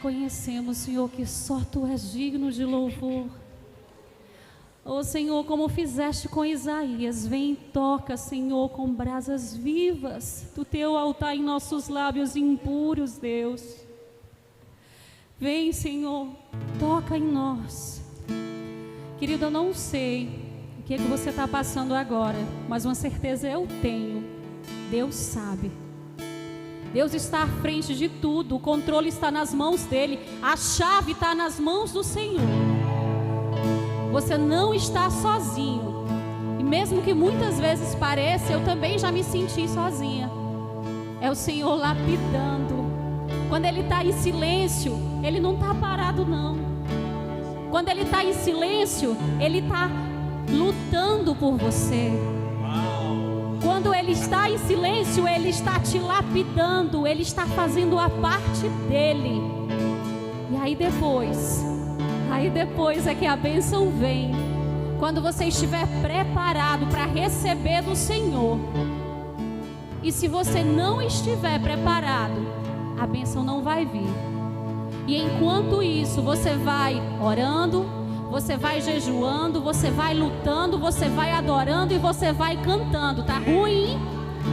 reconhecemos, Senhor, que só Tu és digno de louvor. Oh, Senhor, como fizeste com Isaías, vem e toca, Senhor, com brasas vivas do Teu altar em nossos lábios impuros, Deus. Vem, Senhor, toca em nós. Querido, eu não sei o que você está passando agora, mas uma certeza eu tenho: Deus sabe. Deus está à frente de tudo, o controle está nas mãos dEle, a chave está nas mãos do Senhor. Você não está sozinho. E mesmo que muitas vezes pareça, eu também já me senti sozinha. É o Senhor lapidando. Quando Ele está em silêncio, Ele não está parado não. Quando Ele está em silêncio, Ele está lutando por você. Quando Ele está em silêncio, Ele está te lapidando. Ele está fazendo a parte dEle. E aí depois é que a bênção vem. Quando você estiver preparado para receber do Senhor. E se você não estiver preparado, a bênção não vai vir. E enquanto isso, você vai orando, você vai jejuando, você vai lutando, você vai adorando e você vai cantando. Tá ruim?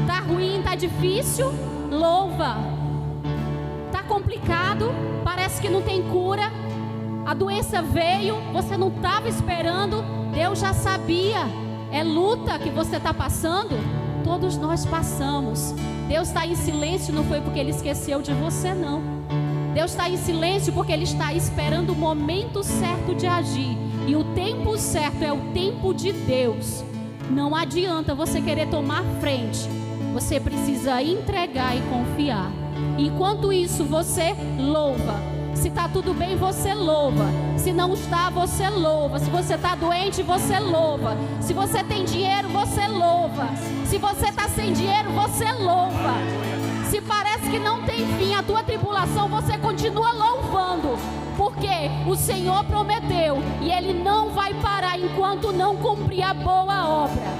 Tá ruim, tá difícil? Louva. Tá complicado? Parece que não tem cura. A doença veio, você não estava esperando, Deus já sabia. É luta que você está passando? Todos nós passamos. Deus está em silêncio, não foi porque Ele esqueceu de você, não. Deus está em silêncio porque Ele está esperando o momento certo de agir. E o tempo certo é o tempo de Deus. Não adianta você querer tomar frente. Você precisa entregar e confiar. Enquanto isso, você louva. Se está tudo bem, você louva. Se não está, você louva. Se você está doente, você louva. Se você tem dinheiro, você louva. Se você está sem dinheiro, você louva. Se parece que não tem fim a tua tribulação, você continua louvando. Porque o Senhor prometeu e Ele não vai parar enquanto não cumprir a boa obra.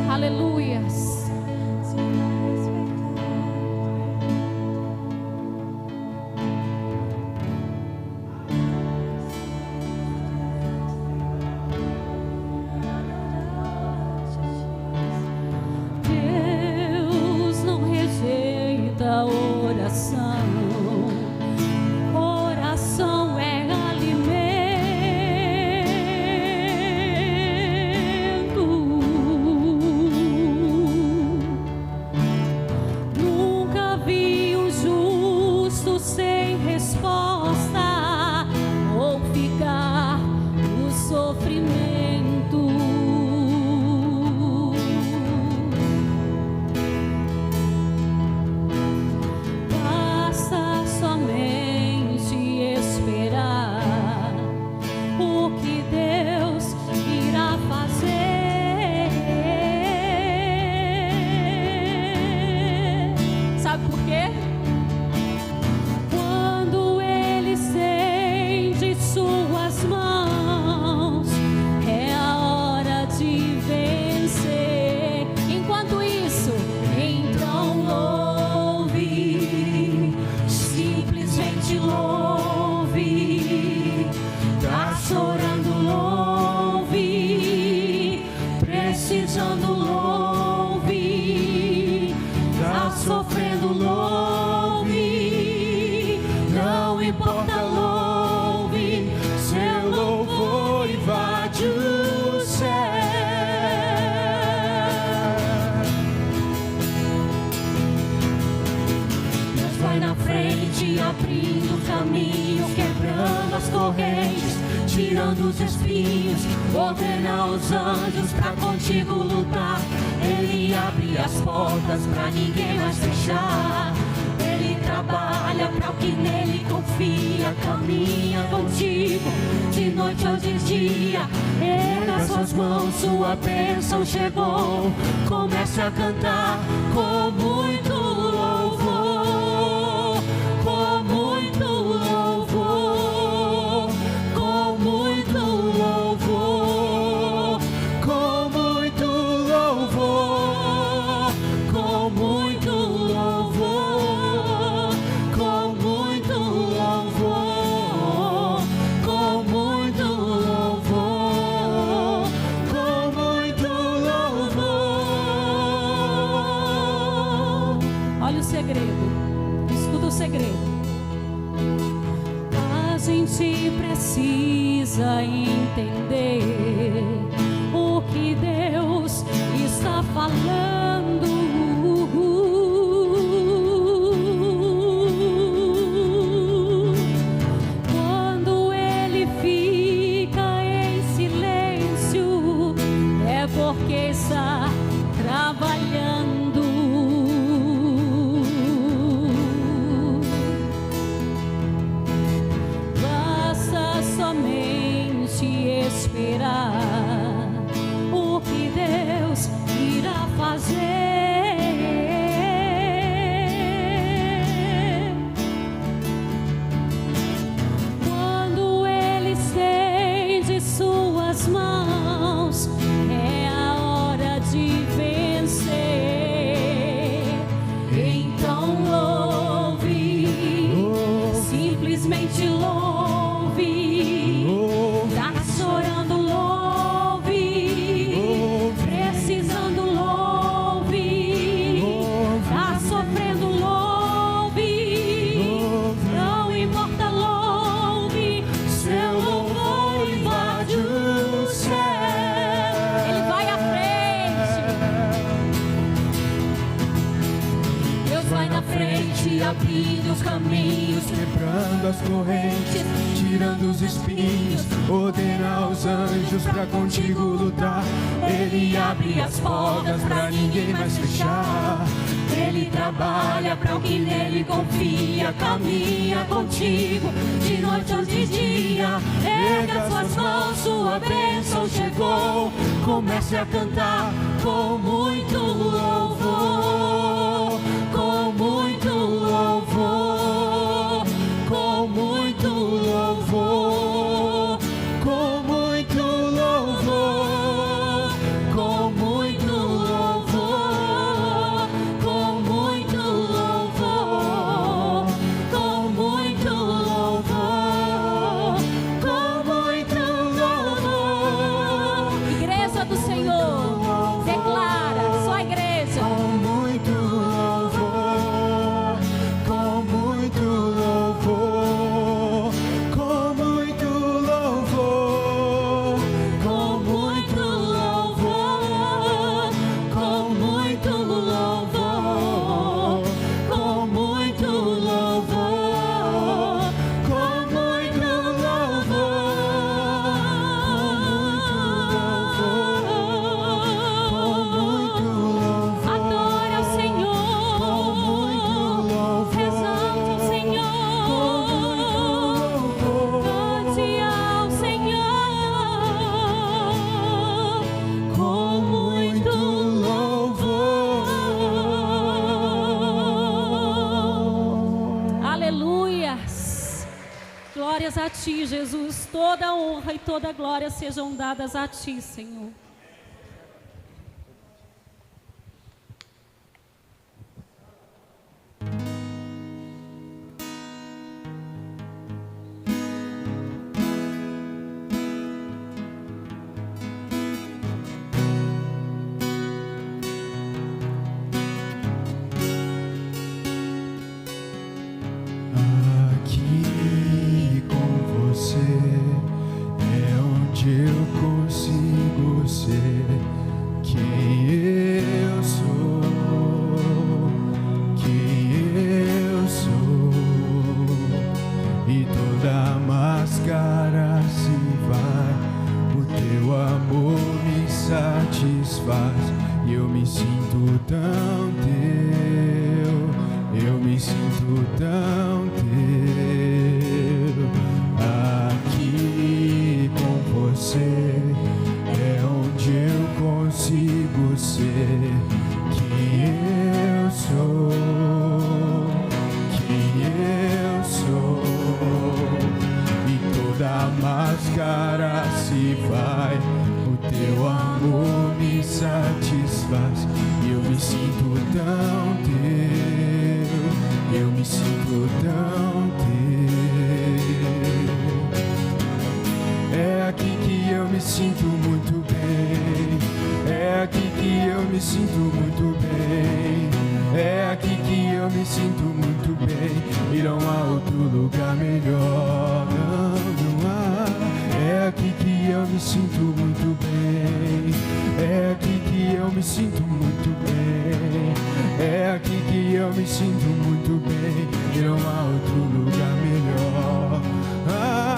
Aleluias. Oração é alimento. Nunca vi o justo sem resposta ou ficar no sofrimento. Tirando os espinhos, ordena os anjos pra contigo lutar. Ele abre as portas pra ninguém mais fechar. Ele trabalha pra o que nele confia. Caminha contigo de noite ou de dia. Erga suas mãos, sua bênção chegou. Comece a cantar com muito louvor, com muito louvor. Com muito louvor, com muito precisa entender o que Deus está falando. Quando Ele fica em silêncio, é porque está trabalhando. Basta somente esperar o que Deus irá fazer. Quando Ele estende suas mãos, é a hora de vencer. Então louve, simplesmente louve. Tá chorando, louve. Precisando, louve. Tá sofrendo, louve. Não importa, louve. Seu louvor invade o céu. Ele vai à frente. Deus vai na frente, abrindo os caminhos, quebrando as correntes, tirando os espinhos, ordena aos anjos pra contigo lutar. Ele abre as portas pra ninguém mais fechar. Ele trabalha pra o que nele confia, caminha contigo de noite ou de dia. Erga suas mãos, sua bênção chegou. Comece a cantar com muito louvor, com muito louvor, com muito louvor, com muito louvor, com muito louvor, com muito louvor, com muito louvor, com muito louvor. Igreja do Senhor, declara, só a igreja. Com muito louvor, com muito louvor, com muito louvor, Com muito louvor, com muito louvor, com muito louvor, com muito louvor. Adora o Senhor, exalta o Senhor, cante ao Senhor com muito louvor. Aleluias. Glórias a ti, Jesus. Toda honra e toda glória sejam dadas a ti, Senhor. aqui com você é onde eu consigo ser quem eu sou, quem eu sou, e toda máscara se vai, o teu amor me satisfaz, e eu me sinto tão teu, eu me sinto tão teu. Aqui com você é onde eu consigo ser quem eu sou, quem eu sou, e toda máscara se vai, o teu amor me satisfaz, e eu me sinto tão teu, eu me sinto tão teu. É aqui que eu me sinto muito bem, é aqui que eu me sinto muito bem, é aqui que eu me sinto muito bem, e não há outro lugar melhor, não há. É me sinto muito bem. É aqui que eu me sinto muito bem. É aqui que eu me sinto muito bem. E não há outro lugar melhor.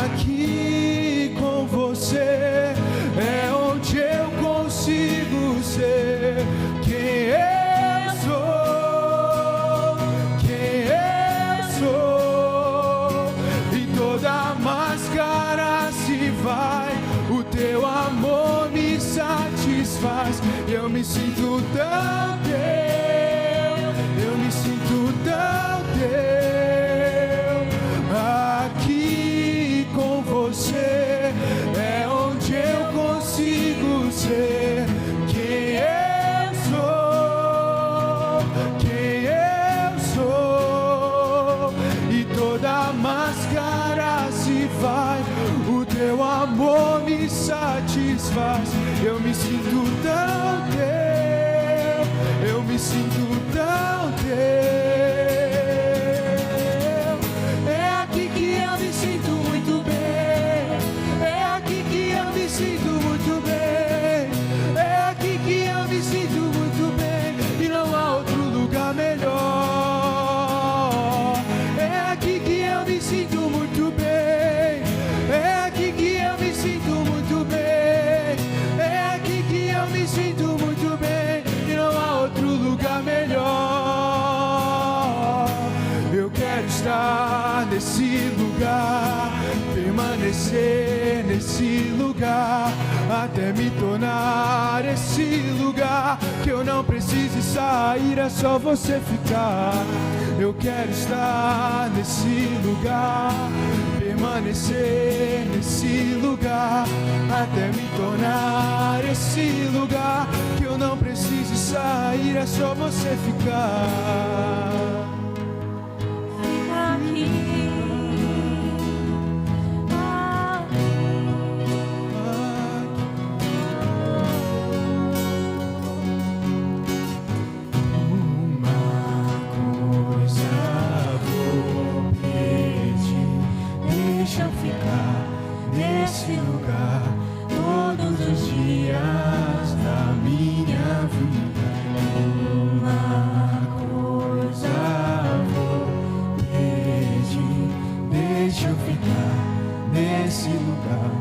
Aqui com você é onde eu consigo ser quem eu sou, quem eu sou. E toda máscara se vai, o teu amor me satisfaz. Eu me sinto tão teu, eu me sinto tão teu. Aqui com você é onde eu consigo ser quem eu sou, quem eu sou. E toda máscara se vai, o teu amor me satisfaz. Eu me sinto tão teu, eu me sinto tão teu. É aqui que eu me sinto muito bem. É aqui que eu me sinto muito bem. É aqui que eu me sinto muito bem. E não há outro lugar melhor. É aqui que eu me sinto muito bem. É aqui que eu me sinto muito bem. É aqui que eu me sinto muito bem. E não há outro lugar melhor. Eu quero estar nesse lugar, permanecer nesse lugar, até me tornar esse lugar que eu não preciso sair, é só você ficar. Eu quero estar nesse lugar, permanecer nesse lugar, até me tornar esse lugar que eu não preciso sair, é só você ficar. Nesse lugar, todos os dias da minha vida, uma coisa vou pedir. Deixa eu ficar nesse lugar,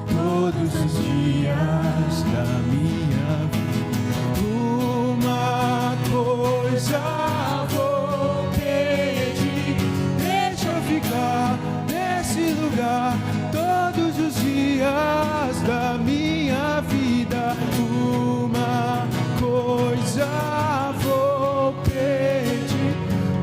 todos os dias da minha vida. Uma coisa vou pedir. Deixa eu ficar nesse lugar, todos os dias da minha vida. Uma coisa vou pedir.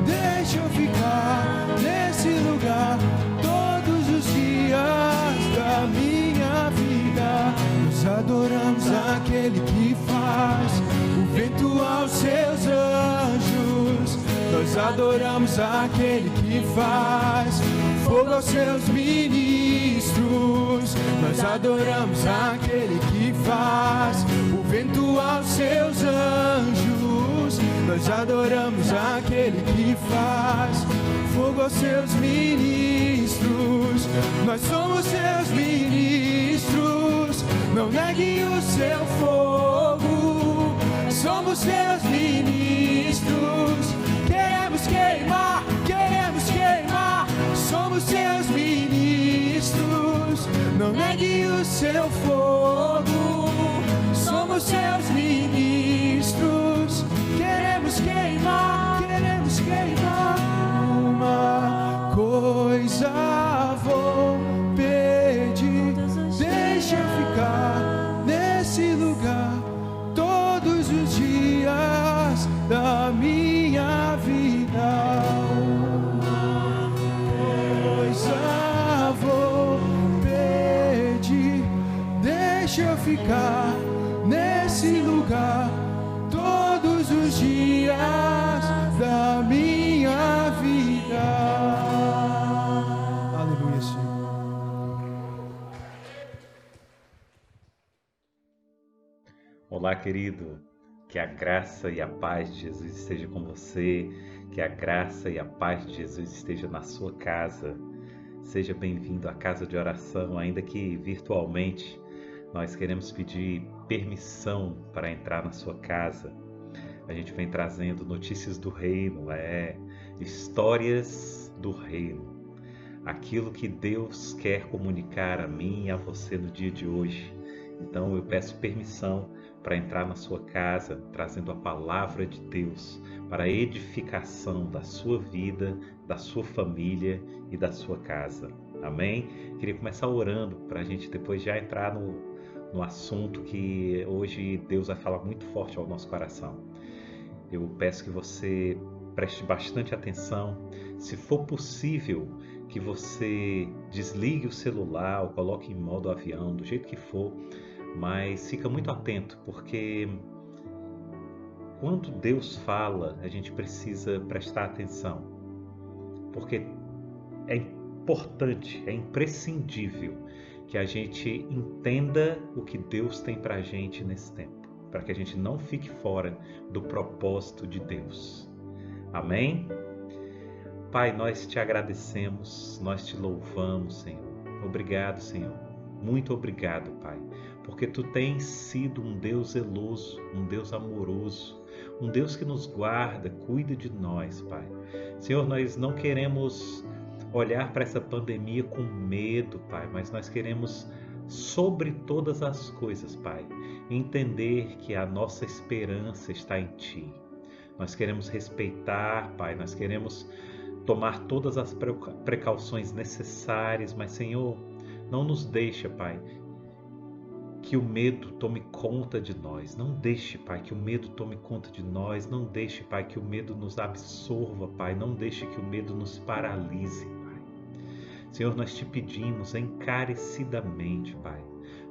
Deixa eu ficar nesse lugar, todos os dias da minha vida. Nós adoramos aquele que faz o vento aos seus anjos. Nós adoramos aquele que faz fogo aos seus ministros. Nós adoramos aquele que faz o vento aos seus anjos. Nós adoramos aquele que faz fogo aos seus ministros. Nós somos seus ministros, não negue o seu fogo. Somos seus ministros, queremos queimar, queremos queimar. Somos seus ministros, não negue o seu fogo. Somos seus ministros, queremos queimar, queremos queimar. Uma coisa vou pedir, deixa eu ficar nesse lugar, todos os dias da minha vida. Coisa vou pedir, deixa eu ficar nesse lugar, todos os dias da minha vida. Aleluia, Senhor. Olá, querido. Que a graça e a paz de Jesus esteja com você. Que a graça e a paz de Jesus esteja na sua casa. Seja bem-vindo à casa de oração, ainda que virtualmente. nós queremos pedir permissão para entrar na sua casa. A gente vem trazendo notícias do reino, histórias do reino. Aquilo que Deus quer comunicar a mim e a você no dia de hoje. Então eu peço permissão para entrar na sua casa, trazendo a palavra de Deus para a edificação da sua vida, da sua família e da sua casa. Amém? Queria começar orando para a gente depois já entrar no assunto que hoje Deus vai falar muito forte ao nosso coração. Eu peço que você preste bastante atenção. Se for possível, que você desligue o celular ou coloque em modo avião, do jeito que for, mas fica muito atento, porque quando Deus fala, a gente precisa prestar atenção, porque é importante, é imprescindível que a gente entenda o que Deus tem para a gente nesse tempo, para que a gente não fique fora do propósito de Deus. Amém? Pai, nós te agradecemos, nós te louvamos, Senhor. Obrigado, Senhor. Muito obrigado, Pai, porque Tu tens sido um Deus zeloso, um Deus amoroso, um Deus que nos guarda, cuida de nós, Pai. Senhor, nós não queremos olhar para essa pandemia com medo, Pai, mas nós queremos, sobre todas as coisas, Pai, entender que a nossa esperança está em Ti. Nós queremos respeitar, Pai, nós queremos tomar todas as precauções necessárias, mas, Senhor, não nos deixa, Pai, que o medo tome conta de nós. Não deixe, Pai, que o medo tome conta de nós. Não deixe, Pai, que o medo nos absorva, Pai. Não deixe que o medo nos paralise, Pai. Senhor, nós te pedimos encarecidamente, Pai.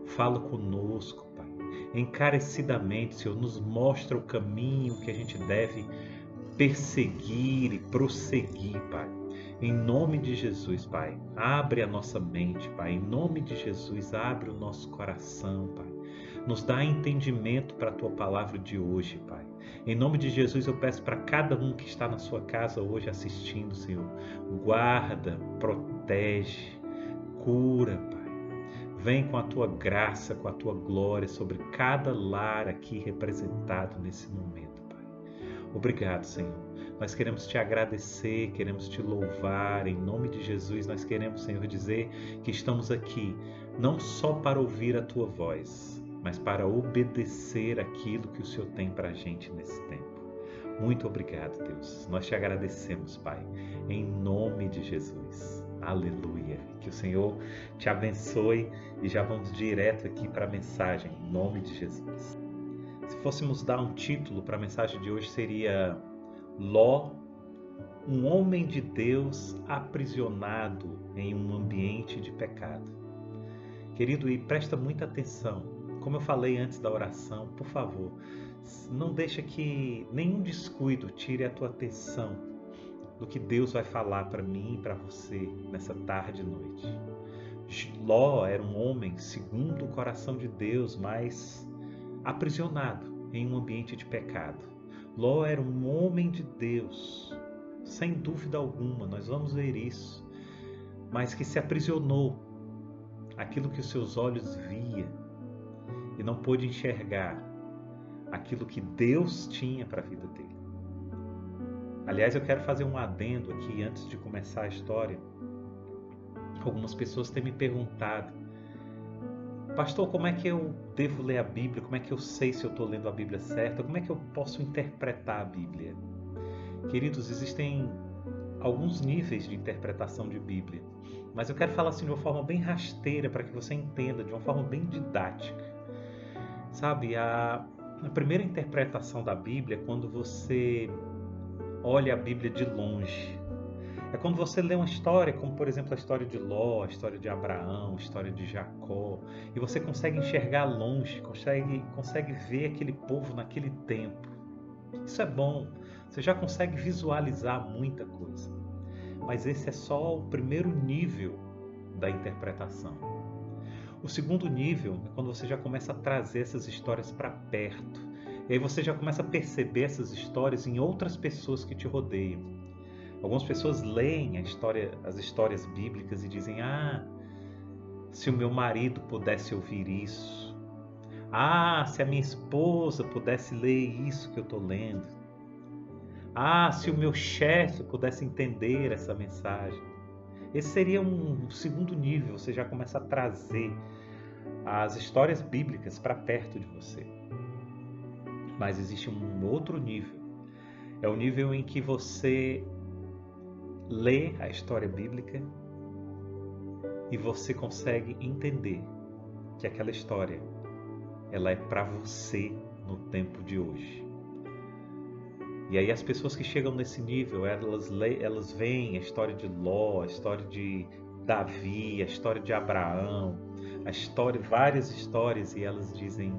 Fala conosco, Pai. Encarecidamente, Senhor, nos mostra o caminho que a gente deve perseguir e prosseguir, Pai. Em nome de Jesus, Pai, abre a nossa mente, Pai. Em nome de Jesus, abre o nosso coração, Pai. Nos dá entendimento para a Tua palavra de hoje, Pai. Em nome de Jesus, eu peço para cada um que está na sua casa hoje assistindo, Senhor, guarda, protege, cura, Pai. Vem com a Tua graça, com a Tua glória sobre cada lar aqui representado nesse momento, Pai. Obrigado, Senhor. Nós queremos Te agradecer, queremos Te louvar. Em nome de Jesus, nós queremos, Senhor, dizer que estamos aqui não só para ouvir a Tua voz, mas para obedecer aquilo que o Senhor tem para a gente nesse tempo. Muito obrigado, Deus. Nós Te agradecemos, Pai, em nome de Jesus. Aleluia. Que o Senhor Te abençoe e já vamos direto aqui para a mensagem, em nome de Jesus. Se fôssemos dar um título para a mensagem de hoje, seria Ló, um homem de Deus aprisionado em um ambiente de pecado. Querido, e presta muita atenção. Como eu falei antes da oração, por favor, não deixa que nenhum descuido tire a tua atenção do que Deus vai falar para mim e para você nessa tarde e noite. Ló era um homem segundo o coração de Deus, mas aprisionado em um ambiente de pecado. Ló era um homem de Deus, sem dúvida alguma, nós vamos ver isso, mas que se aprisionou aquilo que os seus olhos via e não pôde enxergar aquilo que Deus tinha para a vida dele. Aliás, eu quero fazer um adendo aqui antes de começar a história. Algumas pessoas têm me perguntado: pastor, como é que eu devo ler a Bíblia? Como é que eu sei se eu estou lendo a Bíblia certa? Como é que eu posso interpretar a Bíblia? Queridos, existem alguns níveis de interpretação de Bíblia, mas eu quero falar assim de uma forma bem rasteira para que você entenda, de uma forma bem didática. Sabe, a primeira interpretação da Bíblia é quando você olha a Bíblia de longe. É quando você lê uma história, como por exemplo a história de Ló, a história de Abraão, a história de Jacó, e você consegue enxergar longe, consegue ver aquele povo naquele tempo. Isso é bom, você já consegue visualizar muita coisa. Mas esse é só o primeiro nível da interpretação. O segundo nível é quando você já começa a trazer essas histórias para perto. E aí você já começa a perceber essas histórias em outras pessoas que te rodeiam. Algumas pessoas leem as histórias bíblicas e dizem: se o meu marido pudesse ouvir isso, Ah, se a minha esposa pudesse ler isso que eu estou lendo. Ah, se o meu chefe pudesse entender essa mensagem. Esse seria um segundo nível, você já começa a trazer as histórias bíblicas para perto de você. Mas existe um outro nível. É o nível em que você lê a história bíblica e você consegue entender que aquela história ela é para você no tempo de hoje. E aí as pessoas que chegam nesse nível, elas veem a história de Ló, a história de Davi, a história de Abraão, várias histórias, e elas dizem: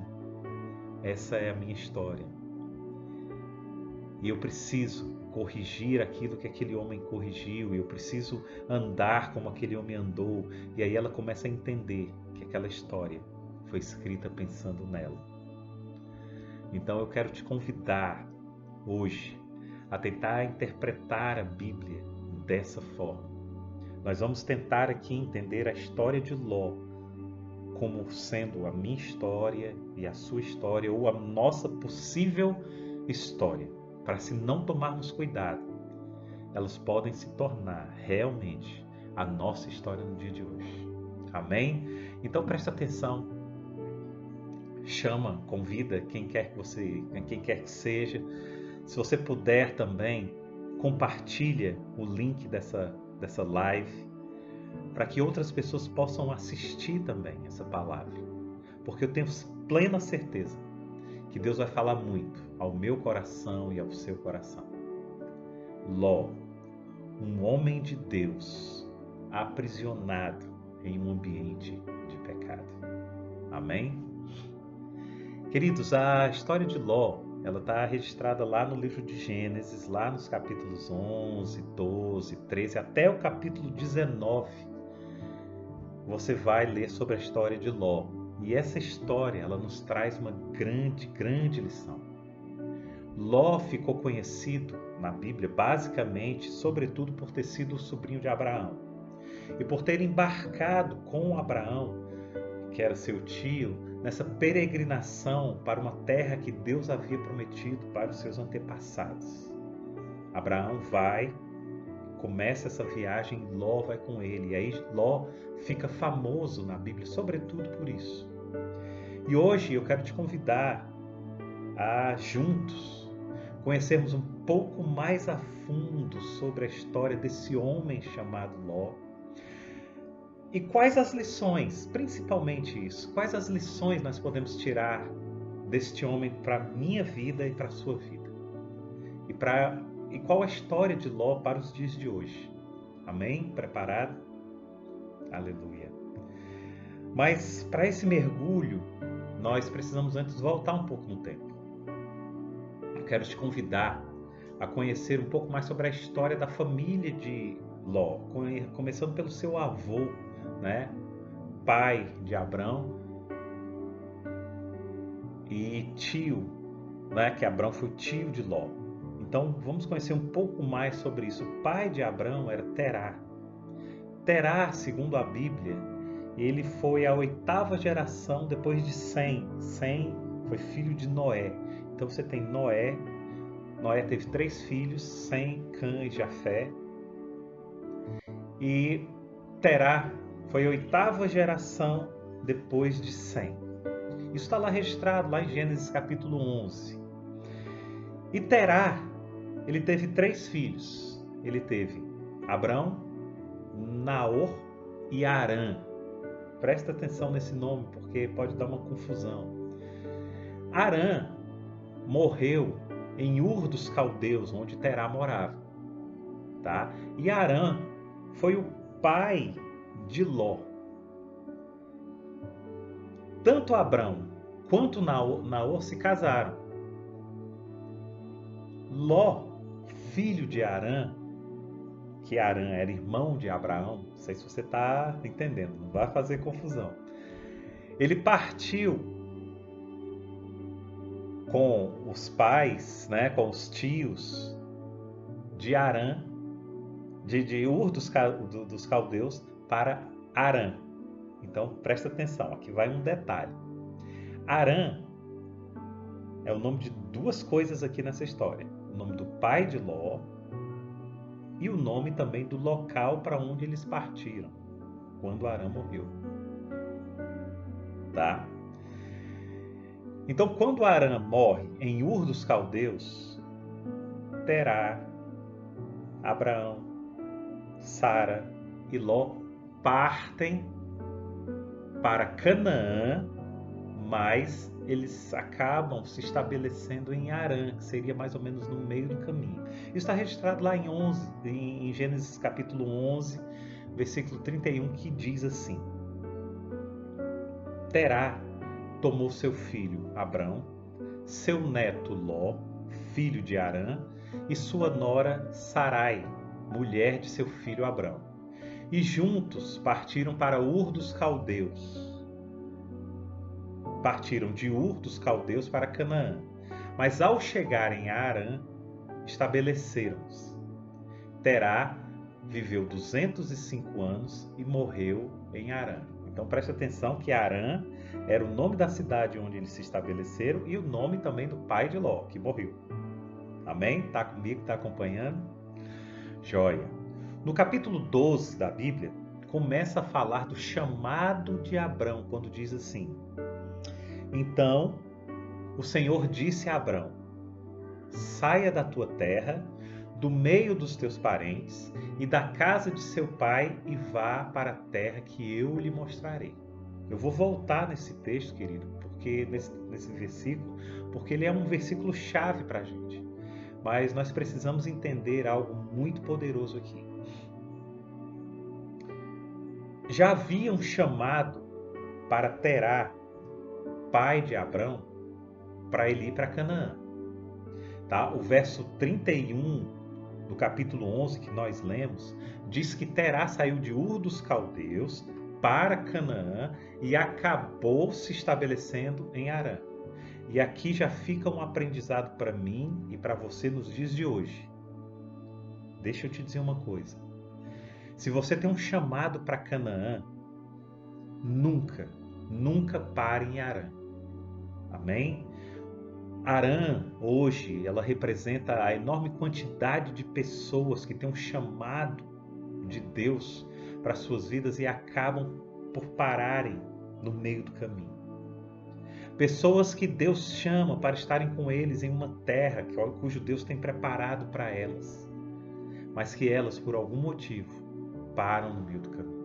essa é a minha história. E eu preciso corrigir aquilo que aquele homem corrigiu, e eu preciso andar como aquele homem andou. E aí ela começa a entender que aquela história foi escrita pensando nela. Então eu quero te convidar hoje a tentar interpretar a Bíblia dessa forma. Nós vamos tentar aqui entender a história de Ló como sendo a minha história e a sua história, ou a nossa possível história, para se não tomarmos cuidado, elas podem se tornar realmente a nossa história no dia de hoje. Amém? Então presta atenção. Chama, convida quem quer que seja. Se você puder também, compartilha o link dessa live para que outras pessoas possam assistir também essa palavra. Porque eu tenho plena certeza que Deus vai falar muito ao meu coração e ao seu coração. Ló, um homem de Deus aprisionado em um ambiente de pecado. Amém? Queridos, a história de Ló, ela está registrada lá no livro de Gênesis, lá nos capítulos 11, 12, 13, até o capítulo 19. Você vai ler sobre a história de Ló. E essa história, ela nos traz uma grande, grande lição. Ló ficou conhecido na Bíblia, basicamente, sobretudo por ter sido o sobrinho de Abraão. E por ter embarcado com Abraão, que era seu tio, nessa peregrinação para uma terra que Deus havia prometido para os seus antepassados. Abraão vai, começa essa viagem, Ló vai com ele. E aí Ló fica famoso na Bíblia, sobretudo por isso. E hoje eu quero te convidar a juntos conhecermos um pouco mais a fundo sobre a história desse homem chamado Ló. E quais as lições, principalmente isso, quais as lições nós podemos tirar deste homem para a minha vida e para a sua vida? E qual a história de Ló para os dias de hoje? Amém? Preparado? Aleluia. Mas para esse mergulho, nós precisamos antes voltar um pouco no tempo. Eu quero te convidar a conhecer um pouco mais sobre a história da família de Ló, começando pelo seu avô, né? Pai de Abrão e tio, né? Que Abrão foi tio de Ló. Então vamos conhecer um pouco mais sobre isso. O pai de Abrão era Terá. Terá, segundo a Bíblia, ele foi a 8ª geração depois de Sem. Sem foi filho de Noé. Então você tem Noé. Noé teve 3 filhos, Sem, Cã e Jafé. E Terá foi a 8ª geração depois de Sem. Isso está lá registrado, lá em Gênesis capítulo 11. E Terá, ele teve 3 filhos. Ele teve Abrão, Naor e Harã. Presta atenção nesse nome, porque pode dar uma confusão. Harã morreu em Ur dos Caldeus, onde Terá morava. Tá? E Harã foi o pai de Ló. Tanto Abrão quanto Naor se casaram. Ló, filho de Harã, que Harã era irmão de Abraão, não sei se você está entendendo, não vai fazer confusão. Ele partiu com os pais, né, com os tios de Harã, de Ur dos Caldeus para Harã. Então presta atenção, aqui vai um detalhe. Arã é o nome de duas coisas aqui nessa história. O nome do pai de Ló e o nome também do local para onde eles partiram, quando Arã morreu. Tá? Então, quando Arã morre em Ur dos Caldeus, Terá, Abraão, Sara e Ló partem para Canaã, mas eles acabam se estabelecendo em Harã, que seria mais ou menos no meio do caminho. Isso está registrado lá em Gênesis capítulo 11, versículo 31, que diz assim: Terá tomou seu filho Abrão, seu neto Ló, filho de Harã, e sua nora Sarai, mulher de seu filho Abrão. E juntos partiram para Ur dos Caldeus. Partiram de Ur dos Caldeus para Canaã, mas ao chegarem a Harã, estabeleceram-se. Terá viveu 205 anos e morreu em Harã. Então preste atenção que Harã era o nome da cidade onde eles se estabeleceram e o nome também do pai de Ló, que morreu. Amém? Está comigo? Está acompanhando? Joia! No capítulo 12 da Bíblia, começa a falar do chamado de Abrão, quando diz assim: Então o Senhor disse a Abrão: Saia da tua terra, do meio dos teus parentes e da casa de seu pai e vá para a terra que eu lhe mostrarei. Eu vou voltar nesse texto, querido, porque nesse versículo, porque ele é um versículo chave para a gente. Mas nós precisamos entender algo muito poderoso aqui. Já havia um chamado para Terá, pai de Abrão, para ele ir para Canaã. Tá? O verso 31 do capítulo 11 que nós lemos, diz que Terá saiu de Ur dos Caldeus para Canaã e acabou se estabelecendo em Harã. E aqui já fica um aprendizado para mim e para você nos dias de hoje. Deixa eu te dizer uma coisa. Se você tem um chamado para Canaã, nunca pare em Harã. Amém? Harã, hoje, ela representa a enorme quantidade de pessoas que têm um chamado de Deus para suas vidas e acabam por pararem no meio do caminho. Pessoas que Deus chama para estarem com eles em uma terra cujo Deus tem preparado para elas, mas que elas, por algum motivo, param no meio do caminho.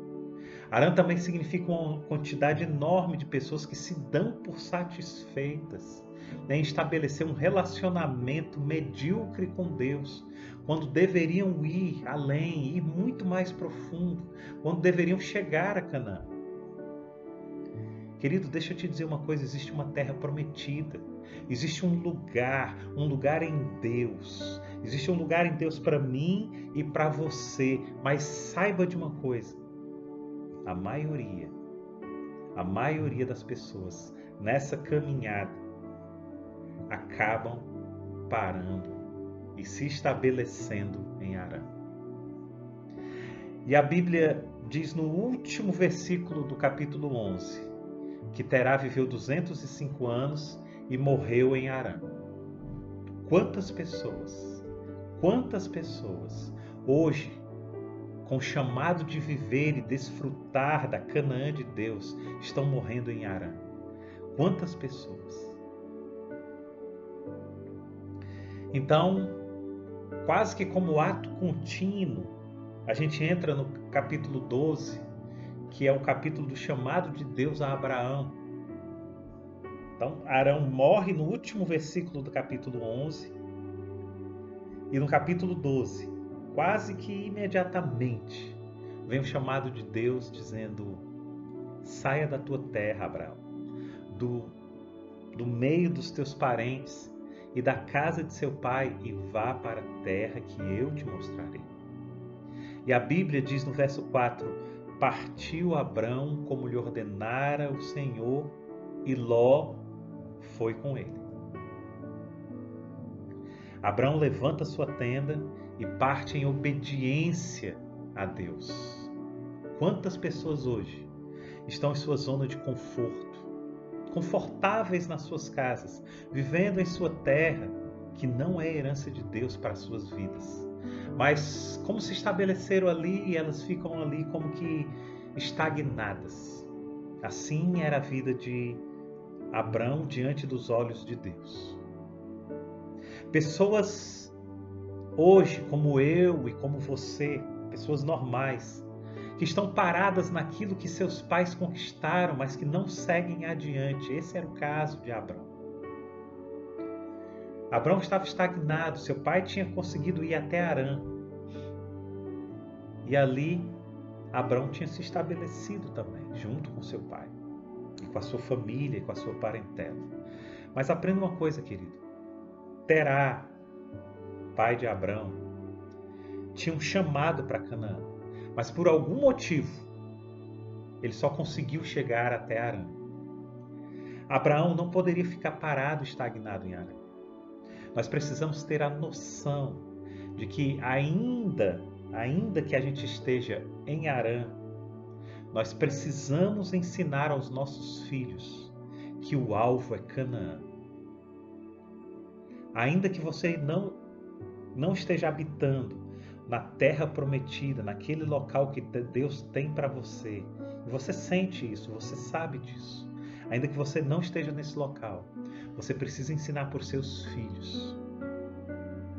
Harã também significa uma quantidade enorme de pessoas que se dão por satisfeitas em estabelecer um relacionamento medíocre com Deus, quando deveriam ir além, ir muito mais profundo, quando deveriam chegar a Canaã. Querido, deixa eu te dizer uma coisa, existe uma terra prometida, existe um lugar em Deus, existe um lugar em Deus para mim e para você, mas saiba de uma coisa, a maioria das pessoas nessa caminhada acabam parando e se estabelecendo em Harã. E a Bíblia diz no último versículo do capítulo 11 que Terá viveu 205 anos e morreu em Harã. Quantas pessoas hoje, com o chamado de viver e desfrutar da Canaã de Deus, estão morrendo em Harã? Quantas pessoas? Então, quase que como ato contínuo, a gente entra no capítulo 12, que é o capítulo do chamado de Deus a Abraão. Então, Arão morre no último versículo do capítulo 11, e no capítulo 12, quase que imediatamente, vem o chamado de Deus dizendo: saia da tua terra, Abraão, do meio dos teus parentes e da casa de seu pai, e vá para a terra que eu te mostrarei. E a Bíblia diz no verso 4: partiu Abrão como lhe ordenara o Senhor, e Ló foi com ele. Abrão levanta sua tenda e parte em obediência a Deus. Quantas pessoas hoje estão em sua zona de conforto, confortáveis nas suas casas, vivendo em sua terra, que não é herança de Deus para as suas vidas. Mas como se estabeleceram ali, elas ficam ali como que estagnadas. Assim era a vida de Abrão diante dos olhos de Deus. Pessoas hoje, como eu e como você, pessoas normais, que estão paradas naquilo que seus pais conquistaram, mas que não seguem adiante. Esse era o caso de Abrão. Abrão estava estagnado, seu pai tinha conseguido ir até Harã. E ali, Abrão tinha se estabelecido também, junto com seu pai, e com a sua família, e com a sua parentela. Mas aprenda uma coisa, querido. Terá, pai de Abrão, tinha um chamado para Canaã, mas por algum motivo, ele só conseguiu chegar até Harã. Abraão não poderia ficar parado, estagnado em Harã. Nós precisamos ter a noção de que ainda que a gente esteja em Harã, nós precisamos ensinar aos nossos filhos que o alvo é Canaã. Ainda que você não esteja habitando na terra prometida, naquele local que Deus tem para você, e você sente isso, você sabe disso, ainda que você não esteja nesse local, você precisa ensinar para os seus filhos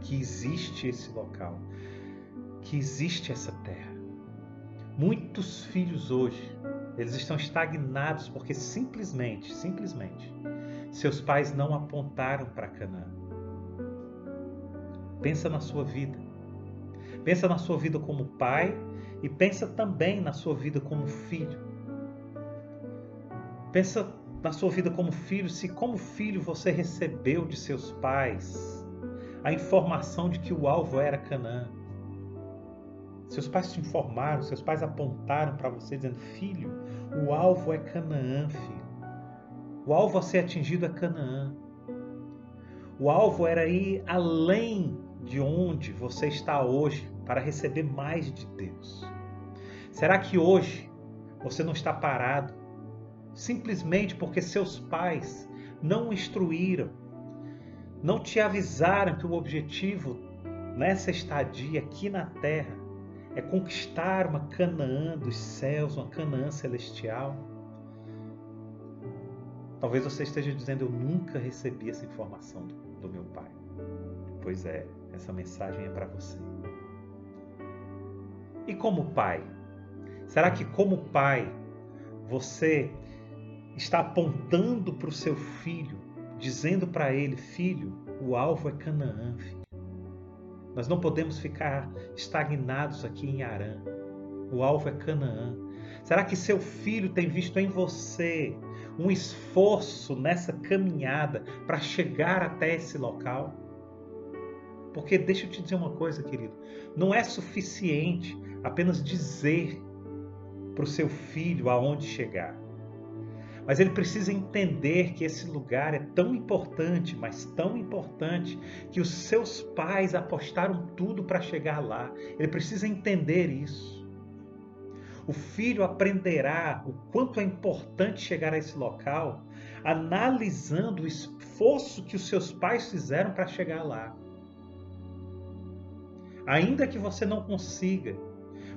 que existe esse local, que existe essa terra. Muitos filhos hoje, eles estão estagnados porque simplesmente, seus pais não apontaram para Canaã. Pensa na sua vida. Pensa na sua vida como pai e pensa também na sua vida como filho. Pensa na sua vida como filho, se como filho você recebeu de seus pais a informação de que o alvo era Canaã. Seus pais te informaram, seus pais apontaram para você dizendo: filho, o alvo é Canaã, filho. O alvo a ser atingido é Canaã. O alvo era ir além de onde você está hoje para receber mais de Deus. Será que hoje você não está parado simplesmente porque seus pais não o instruíram, não te avisaram que o objetivo nessa estadia aqui na terra é conquistar uma Canaã dos céus, uma Canaã celestial? Talvez você esteja dizendo: eu nunca recebi essa informação do meu pai. Pois é, essa mensagem é para você. E como pai? Será que como pai você está apontando para o seu filho, dizendo para ele: filho, o alvo é Canaã, filho. Nós não podemos ficar estagnados aqui em Harã. O alvo é Canaã. Será que seu filho tem visto em você um esforço nessa caminhada para chegar até esse local? Porque deixa eu te dizer uma coisa, querido. Não é suficiente apenas dizer para o seu filho aonde chegar. Mas ele precisa entender que esse lugar é tão importante, mas tão importante, que os seus pais apostaram tudo para chegar lá. Ele precisa entender isso. O filho aprenderá o quanto é importante chegar a esse local, analisando o esforço que os seus pais fizeram para chegar lá. Ainda que você não consiga,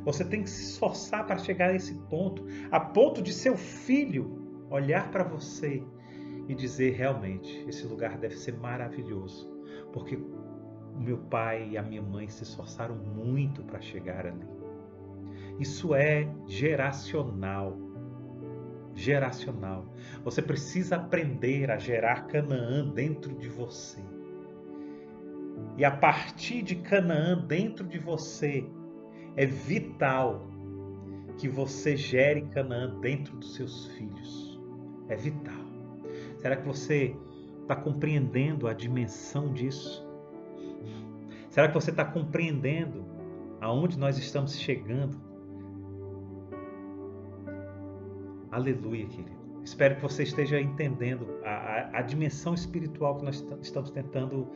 você tem que se esforçar para chegar a esse ponto, a ponto de seu filho olhar para você e dizer: realmente, esse lugar deve ser maravilhoso, porque o meu pai e a minha mãe se esforçaram muito para chegar ali. Isso é geracional. Geracional. Você precisa aprender a gerar Canaã dentro de você. E a partir de Canaã dentro de você, é vital que você gere Canaã dentro dos seus filhos. É vital. Será que você está compreendendo a dimensão disso? Será que você está compreendendo aonde nós estamos chegando? Aleluia, querido. Espero que você esteja entendendo a dimensão espiritual que nós estamos tentando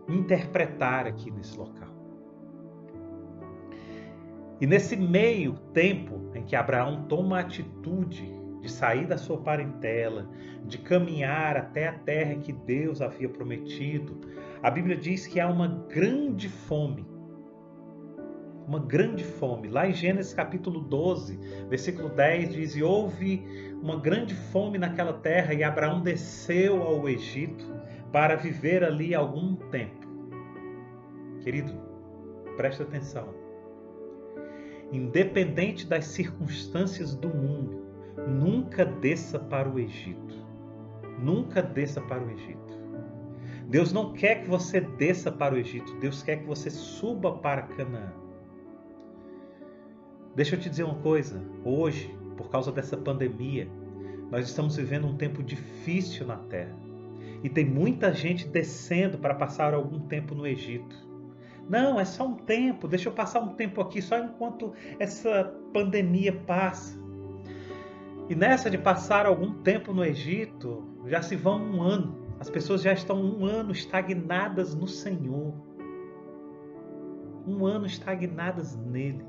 interpretar aqui nesse local. E nesse meio tempo em que Abraão toma a atitude de sair da sua parentela, de caminhar até a terra que Deus havia prometido, a Bíblia diz que há uma grande fome. Uma grande fome. Lá em Gênesis capítulo 12, versículo 10 diz: e houve uma grande fome naquela terra e Abraão desceu ao Egito para viver ali algum tempo. Querido, presta atenção. Independente das circunstâncias do mundo, nunca desça para o Egito. Nunca desça para o Egito. Deus não quer que você desça para o Egito. Deus quer que você suba para Canaã. Deixa eu te dizer uma coisa. Hoje, por causa dessa pandemia, nós estamos vivendo um tempo difícil na Terra. E tem muita gente descendo para passar algum tempo no Egito. Não, é só um tempo. Deixa eu passar um tempo aqui, só enquanto essa pandemia passa. E nessa de passar algum tempo no Egito, já se vão um ano. As pessoas já estão um ano estagnadas no Senhor. Um ano estagnadas nele.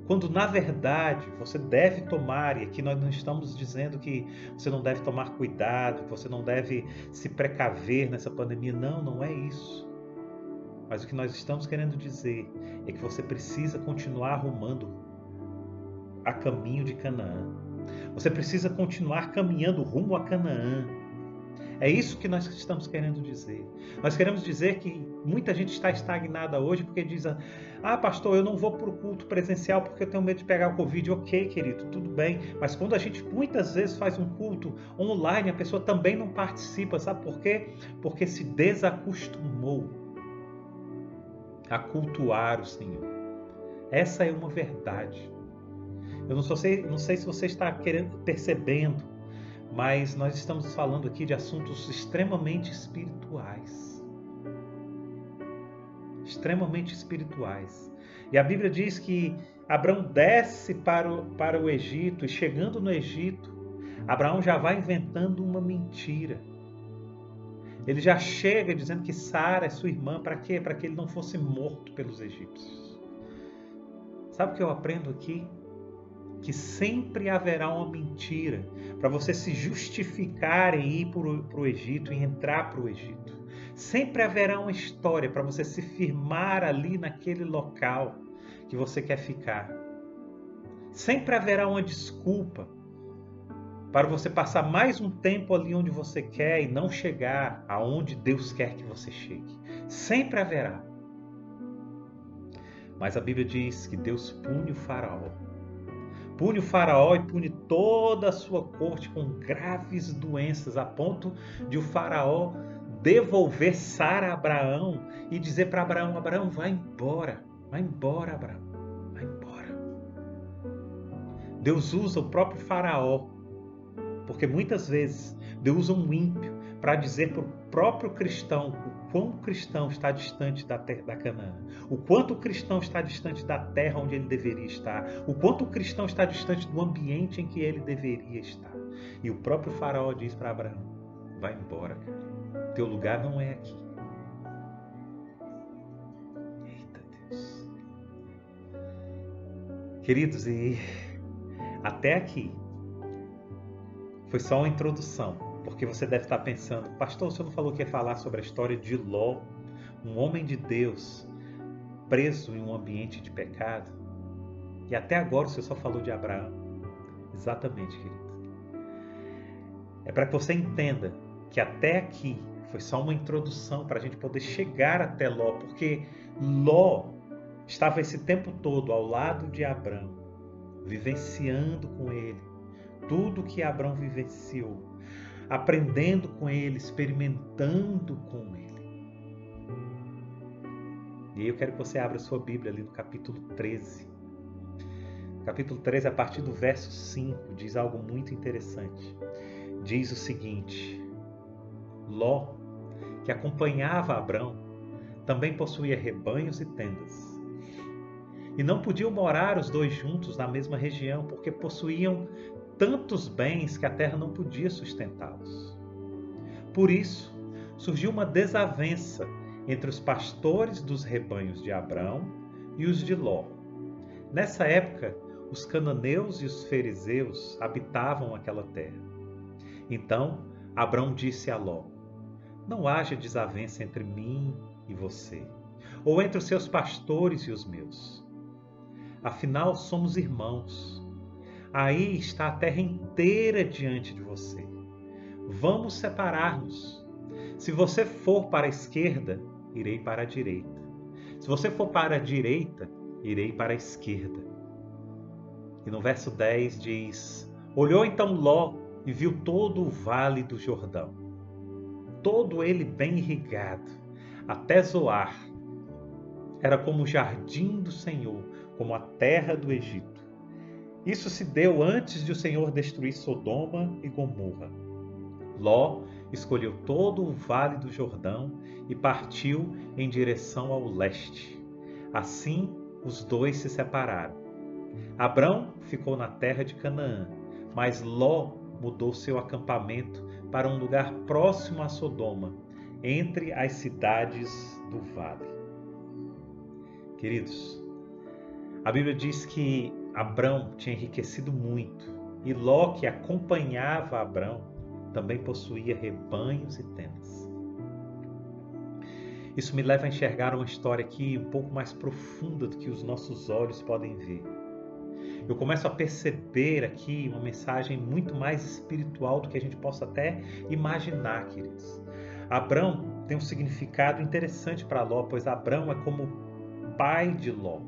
Quando na verdade você deve tomar, e aqui nós não estamos dizendo que você não deve tomar cuidado, que você não deve se precaver nessa pandemia. Não, não é isso. Mas o que nós estamos querendo dizer é que você precisa continuar rumando a caminho de Canaã. Você precisa continuar caminhando rumo a Canaã. É isso que nós estamos querendo dizer. Nós queremos dizer que muita gente está estagnada hoje porque diz: ah, pastor, eu não vou para o culto presencial porque eu tenho medo de pegar o Covid. Ok, querido, tudo bem. Mas quando a gente muitas vezes faz um culto online, a pessoa também não participa. Sabe por quê? Porque se desacostumou a cultuar o Senhor. Essa é uma verdade. Eu não sei se você está percebendo, mas nós estamos falando aqui de assuntos extremamente espirituais. Extremamente espirituais. E a Bíblia diz que Abraão desce para o Egito, e chegando no Egito, Abraão já vai inventando uma mentira. Ele já chega dizendo que Sara é sua irmã. Para quê? Para que ele não fosse morto pelos egípcios. Sabe o que eu aprendo aqui? Que sempre haverá uma mentira para você se justificar em ir para o Egito, em entrar para o Egito. Sempre haverá uma história para você se firmar ali naquele local que você quer ficar. Sempre haverá uma desculpa para você passar mais um tempo ali onde você quer e não chegar aonde Deus quer que você chegue. Sempre haverá. Mas a Bíblia diz que Deus pune o faraó. Pune o faraó e pune toda a sua corte com graves doenças, a ponto de o faraó devolver Sara a Abraão e dizer para Abraão: Abraão, vai embora, Abraão, vai embora. Deus usa o próprio faraó, porque muitas vezes Deus usa um ímpio para dizer para o próprio cristão o quão o cristão está distante da Canaã, o quanto o cristão está distante da terra onde ele deveria estar, o quanto o cristão está distante do ambiente em que ele deveria estar. E o próprio faraó diz para Abraão: vai embora, cara. Teu lugar não é aqui. Eita Deus. Queridos, e até aqui foi só uma introdução, porque você deve estar pensando: pastor, você não falou que ia falar sobre a história de Ló, um homem de Deus preso em um ambiente de pecado? E até agora você só falou de Abraão. Exatamente, querido. É para que você entenda que até aqui foi só uma introdução para a gente poder chegar até Ló, porque Ló estava esse tempo todo ao lado de Abraão, vivenciando com ele tudo que Abraão vivenciou, aprendendo com ele, experimentando com ele. E aí eu quero que você abra sua Bíblia ali no capítulo 13. Capítulo 13, a partir do verso 5, diz algo muito interessante. Diz o seguinte: Ló, que acompanhava Abraão, também possuía rebanhos e tendas. E não podiam morar os dois juntos na mesma região, porque possuíam tantos bens que a terra não podia sustentá-los. Por isso, surgiu uma desavença entre os pastores dos rebanhos de Abraão e os de Ló. Nessa época, os cananeus e os fariseus habitavam aquela terra. Então Abrão disse a Ló: não haja desavença entre mim e você, ou entre os seus pastores e os meus. Afinal, somos irmãos. Aí está a terra inteira diante de você. Vamos separar-nos. Se você for para a esquerda, irei para a direita. Se você for para a direita, irei para a esquerda. E no verso 10 diz: olhou então Ló e viu todo o vale do Jordão, todo ele bem irrigado, até Zoar. Era como o jardim do Senhor, como a terra do Egito. Isso se deu antes de o Senhor destruir Sodoma e Gomorra. Ló escolheu todo o vale do Jordão e partiu em direção ao leste. Assim, os dois se separaram. Abrão ficou na terra de Canaã, mas Ló mudou seu acampamento para um lugar próximo a Sodoma, entre as cidades do vale. Queridos, a Bíblia diz que Abrão tinha enriquecido muito e Ló, que acompanhava Abrão, também possuía rebanhos e tendas. Isso me leva a enxergar uma história aqui um pouco mais profunda do que os nossos olhos podem ver. Eu começo a perceber aqui uma mensagem muito mais espiritual do que a gente possa até imaginar, queridos. Abrão tem um significado interessante para Ló, pois Abrão é como pai de Ló.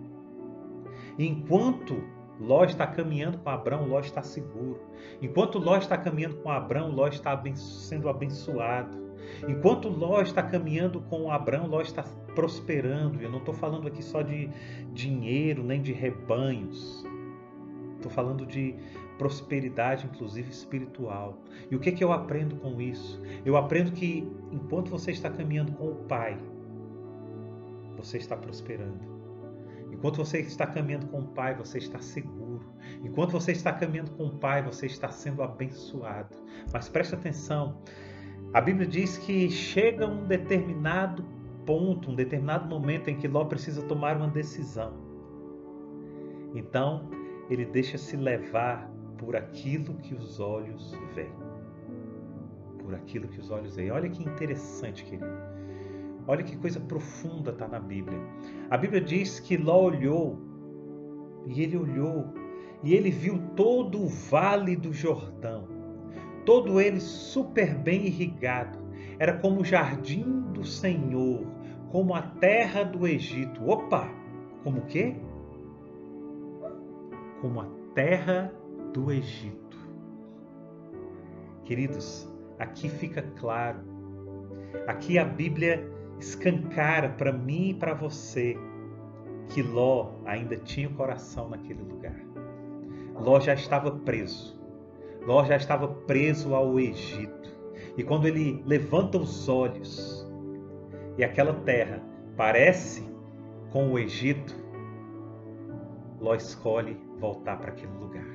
E enquanto Ló está caminhando com Abrão, Ló está seguro. Enquanto Ló está caminhando com Abrão, Ló está sendo abençoado. Enquanto Ló está caminhando com Abrão, Ló está prosperando. Eu não estou falando aqui só de dinheiro, nem de rebanhos. Estou falando de prosperidade, inclusive espiritual. E o que eu aprendo com isso? Eu aprendo que enquanto você está caminhando com o Pai, você está prosperando. Enquanto você está caminhando com o Pai, você está seguro. Enquanto você está caminhando com o Pai, você está sendo abençoado. Mas preste atenção, a Bíblia diz que chega um determinado ponto, um determinado momento em que Ló precisa tomar uma decisão. Então, ele deixa-se levar por aquilo que os olhos veem. Por aquilo que os olhos veem. Olha que interessante, querido. Olha que coisa profunda está na Bíblia. A Bíblia diz que Ló olhou, e ele viu todo o vale do Jordão, todo ele super bem irrigado. Era como o jardim do Senhor, como a terra do Egito. Opa! Como o quê? Como a terra do Egito. Queridos, aqui fica claro. Aqui a Bíblia escancara para mim e para você que Ló ainda tinha o coração naquele lugar. Ló já estava preso. Ló já estava preso ao Egito. E quando ele levanta os olhos e aquela terra parece com o Egito, Ló escolhe voltar para aquele lugar.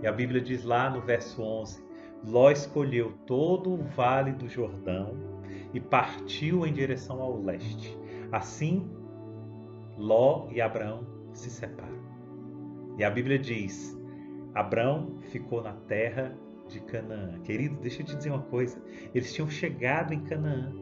E a Bíblia diz lá no verso 11, Ló escolheu todo o vale do Jordão e partiu em direção ao leste. Assim, Ló e Abrão se separam. E a Bíblia diz, Abrão ficou na terra de Canaã. Querido, deixa eu te dizer uma coisa. Eles tinham chegado em Canaã.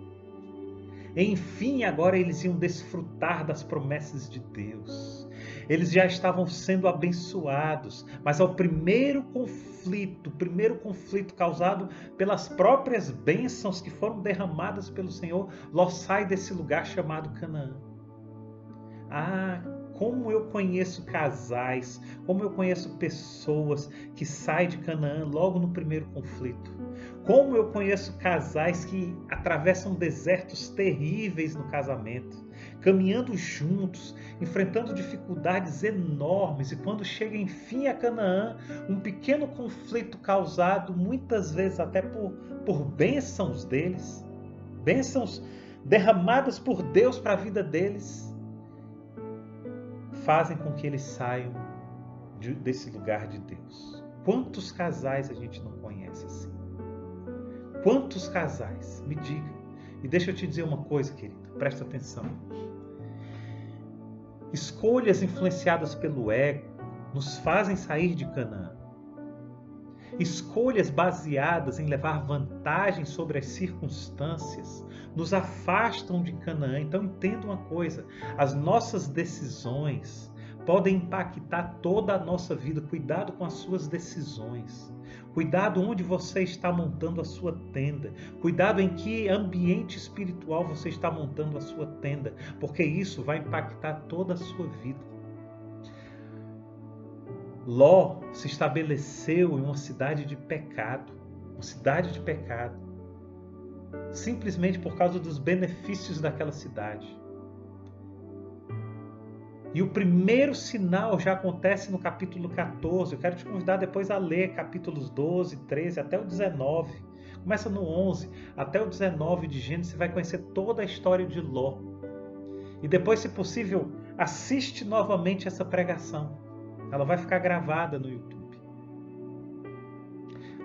Enfim, agora eles iam desfrutar das promessas de Deus. Eles já estavam sendo abençoados, mas ao primeiro conflito causado pelas próprias bênçãos que foram derramadas pelo Senhor, Ló sai desse lugar chamado Canaã. Ah, como eu conheço casais, como eu conheço pessoas que saem de Canaã logo no primeiro conflito. Como eu conheço casais que atravessam desertos terríveis no casamento, caminhando juntos, enfrentando dificuldades enormes, e quando chega enfim a Canaã, um pequeno conflito causado muitas vezes até por bênçãos deles, bênçãos derramadas por Deus para a vida deles, fazem com que eles saiam desse lugar de Deus. Quantos casais a gente não conhece assim? Quantos casais? Me diga. E deixa eu te dizer uma coisa, querido. Presta atenção. Escolhas influenciadas pelo ego, nos fazem sair de Canaã. Escolhas baseadas em levar vantagem sobre as circunstâncias nos afastam de Canaã. Então entenda uma coisa, as nossas decisões podem impactar toda a nossa vida. Cuidado com as suas decisões. Cuidado onde você está montando a sua tenda. Cuidado em que ambiente espiritual você está montando a sua tenda, porque isso vai impactar toda a sua vida. Ló se estabeleceu em uma cidade de pecado, simplesmente por causa dos benefícios daquela cidade. E o primeiro sinal já acontece no capítulo 14. Eu quero te convidar depois a ler capítulos 12, 13 até o 19. Começa no 11 até o 19 de Gênesis, você vai conhecer toda a história de Ló. E depois, se possível, assiste novamente essa pregação. Ela vai ficar gravada no YouTube.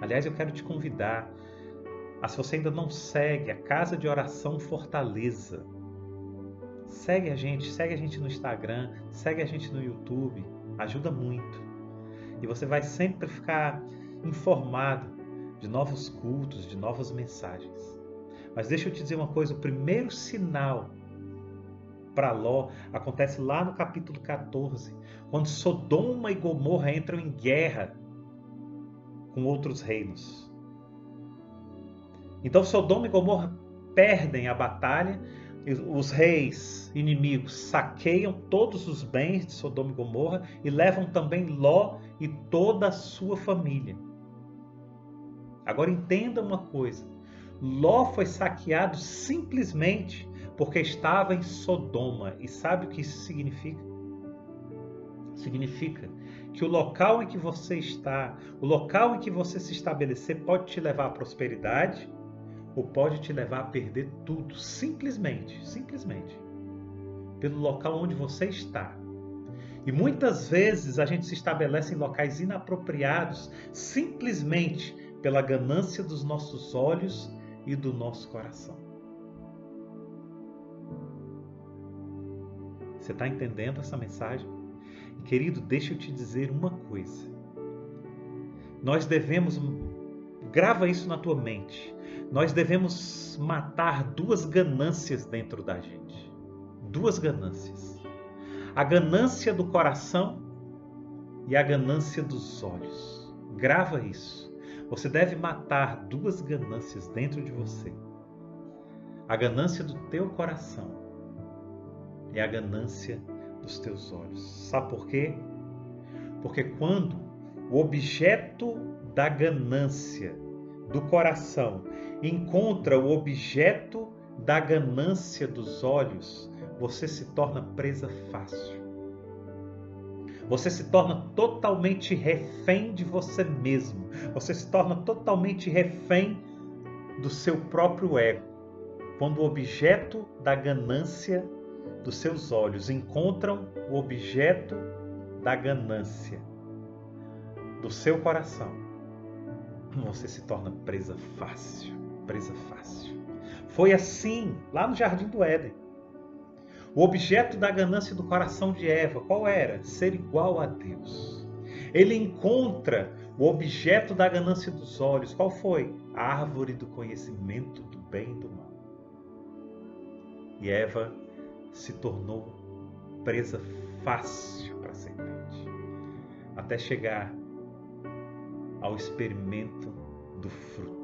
Aliás, eu quero te convidar, se você ainda não segue a Casa de Oração Fortaleza, segue a gente no Instagram, segue a gente no YouTube, ajuda muito. E você vai sempre ficar informado de novos cultos, de novas mensagens. Mas deixa eu te dizer uma coisa, o primeiro sinal para Ló acontece lá no capítulo 14, quando Sodoma e Gomorra entram em guerra com outros reinos. Então Sodoma e Gomorra perdem a batalha, os reis inimigos saqueiam todos os bens de Sodoma e Gomorra e levam também Ló e toda a sua família. Agora entenda uma coisa, Ló foi saqueado simplesmente porque estava em Sodoma. E sabe o que isso significa? Significa que o local em que você está, o local em que você se estabelecer pode te levar à prosperidade ou pode te levar a perder tudo, simplesmente, pelo local onde você está. E muitas vezes a gente se estabelece em locais inapropriados simplesmente pela ganância dos nossos olhos e do nosso coração. Você está entendendo essa mensagem? Querido, deixa eu te dizer uma coisa. Nós devemos, grava isso na tua mente, nós devemos matar duas ganâncias dentro da gente. Duas ganâncias. A ganância do coração e a ganância dos olhos. Grava isso. Você deve matar duas ganâncias dentro de você. A ganância do teu coração e a ganância dos teus olhos. Sabe por quê? Porque quando o objeto da ganância do coração encontra o objeto da ganância dos olhos, você se torna presa fácil. Você se torna totalmente refém de você mesmo. Você se torna totalmente refém do seu próprio ego. Quando o objeto da ganância dos seus olhos encontram o objeto da ganância do seu coração, você se torna presa fácil. Foi assim lá no Jardim do Éden. O objeto da ganância do coração de Eva, qual era? Ser igual a Deus. Ele encontra o objeto da ganância dos olhos, qual foi? A árvore do conhecimento do bem e do mal. E Eva se tornou presa fácil para a serpente, até chegar ao experimento do fruto.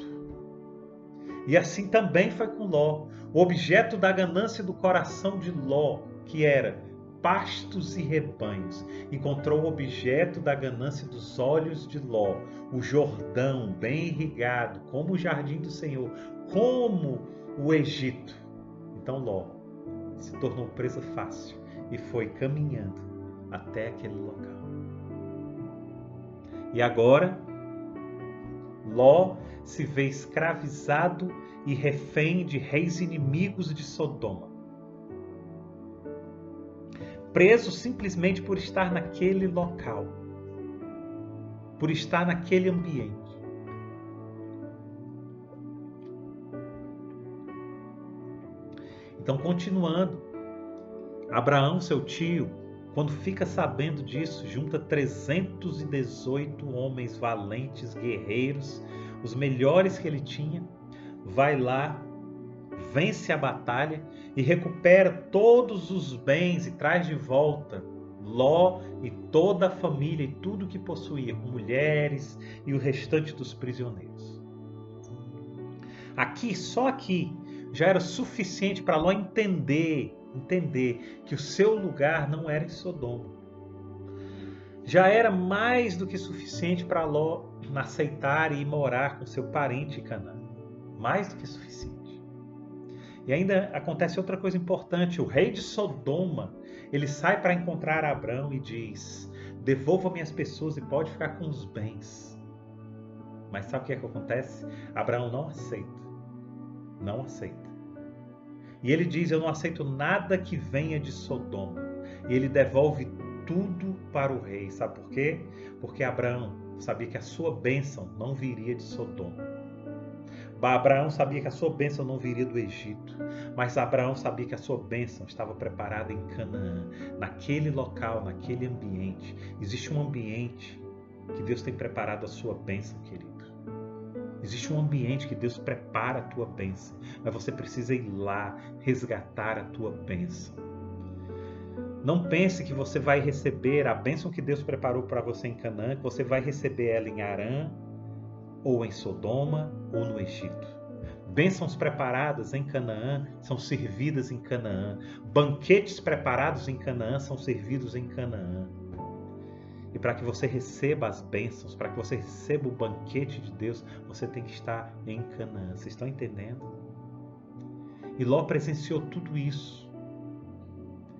E assim também foi com Ló. O objeto da ganância do coração de Ló, que era pastos e rebanhos, encontrou o objeto da ganância dos olhos de Ló, o Jordão bem irrigado, como o jardim do Senhor, como o Egito. Então Ló se tornou presa fácil e foi caminhando até aquele local. E agora, Ló se vê escravizado e refém de reis inimigos de Sodoma. Preso simplesmente por estar naquele local, por estar naquele ambiente. Então, continuando, Abraão, seu tio, quando fica sabendo disso, junta 318 homens valentes, guerreiros, os melhores que ele tinha, vai lá, vence a batalha e recupera todos os bens e traz de volta Ló e toda a família e tudo que possuía, com mulheres e o restante dos prisioneiros. Só aqui, já era suficiente para Ló entender que o seu lugar não era em Sodoma. Já era mais do que suficiente para Ló aceitar e ir morar com seu parente em Canaã. Mais do que suficiente. E ainda acontece outra coisa importante. O rei de Sodoma, ele sai para encontrar Abrão e diz: devolva-me as pessoas e pode ficar com os bens. Mas sabe o que é que acontece? Abraão não aceita. Não aceita. E ele diz: eu não aceito nada que venha de Sodoma. E ele devolve tudo para o rei. Sabe por quê? Porque Abraão sabia que a sua bênção não viria de Sodoma. Abraão sabia que a sua bênção não viria do Egito, mas Abraão sabia que a sua bênção estava preparada em Canaã, naquele local, naquele ambiente. Existe um ambiente que Deus tem preparado a sua bênção, querido. Existe um ambiente que Deus prepara a tua bênção, mas você precisa ir lá resgatar a tua bênção. Não pense que você vai receber a bênção que Deus preparou para você em Canaã, que você vai receber ela em Harã, ou em Sodoma, ou no Egito. Bênçãos preparadas em Canaã são servidas em Canaã. Banquetes preparados em Canaã são servidos em Canaã. E para que você receba as bênçãos, para que você receba o banquete de Deus, você tem que estar em Canaã. Vocês estão entendendo? E Ló presenciou tudo isso.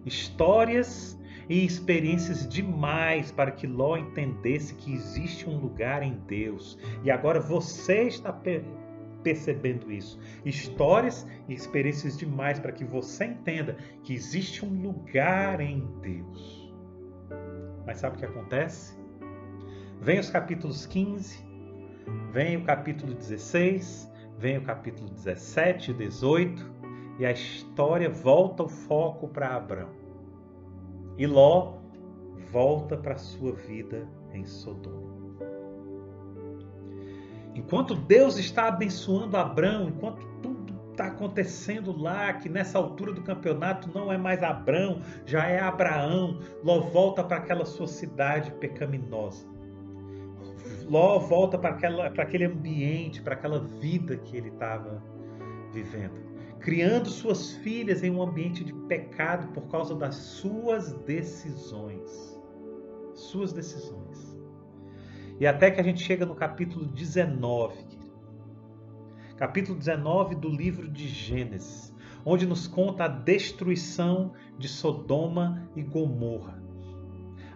Histórias e experiências demais para que Ló entendesse que existe um lugar em Deus. E agora você está percebendo isso. Histórias e experiências demais para que você entenda que existe um lugar em Deus. Mas sabe o que acontece? Vem os capítulos 15, vem o capítulo 16, vem o capítulo 17 e 18, e a história volta o foco para Abrão. E Ló volta para a sua vida em Sodoma. Enquanto Deus está abençoando Abrão, enquanto tudo está acontecendo lá, que nessa altura do campeonato não é mais Abrão, já é Abraão, Ló volta para aquela sua cidade pecaminosa. Ló volta para aquele ambiente, para aquela vida que ele estava vivendo, criando suas filhas em um ambiente de pecado por causa das suas decisões. Suas decisões. E até que a gente chega no capítulo 19. Capítulo 19 do livro de Gênesis, onde nos conta a destruição de Sodoma e Gomorra.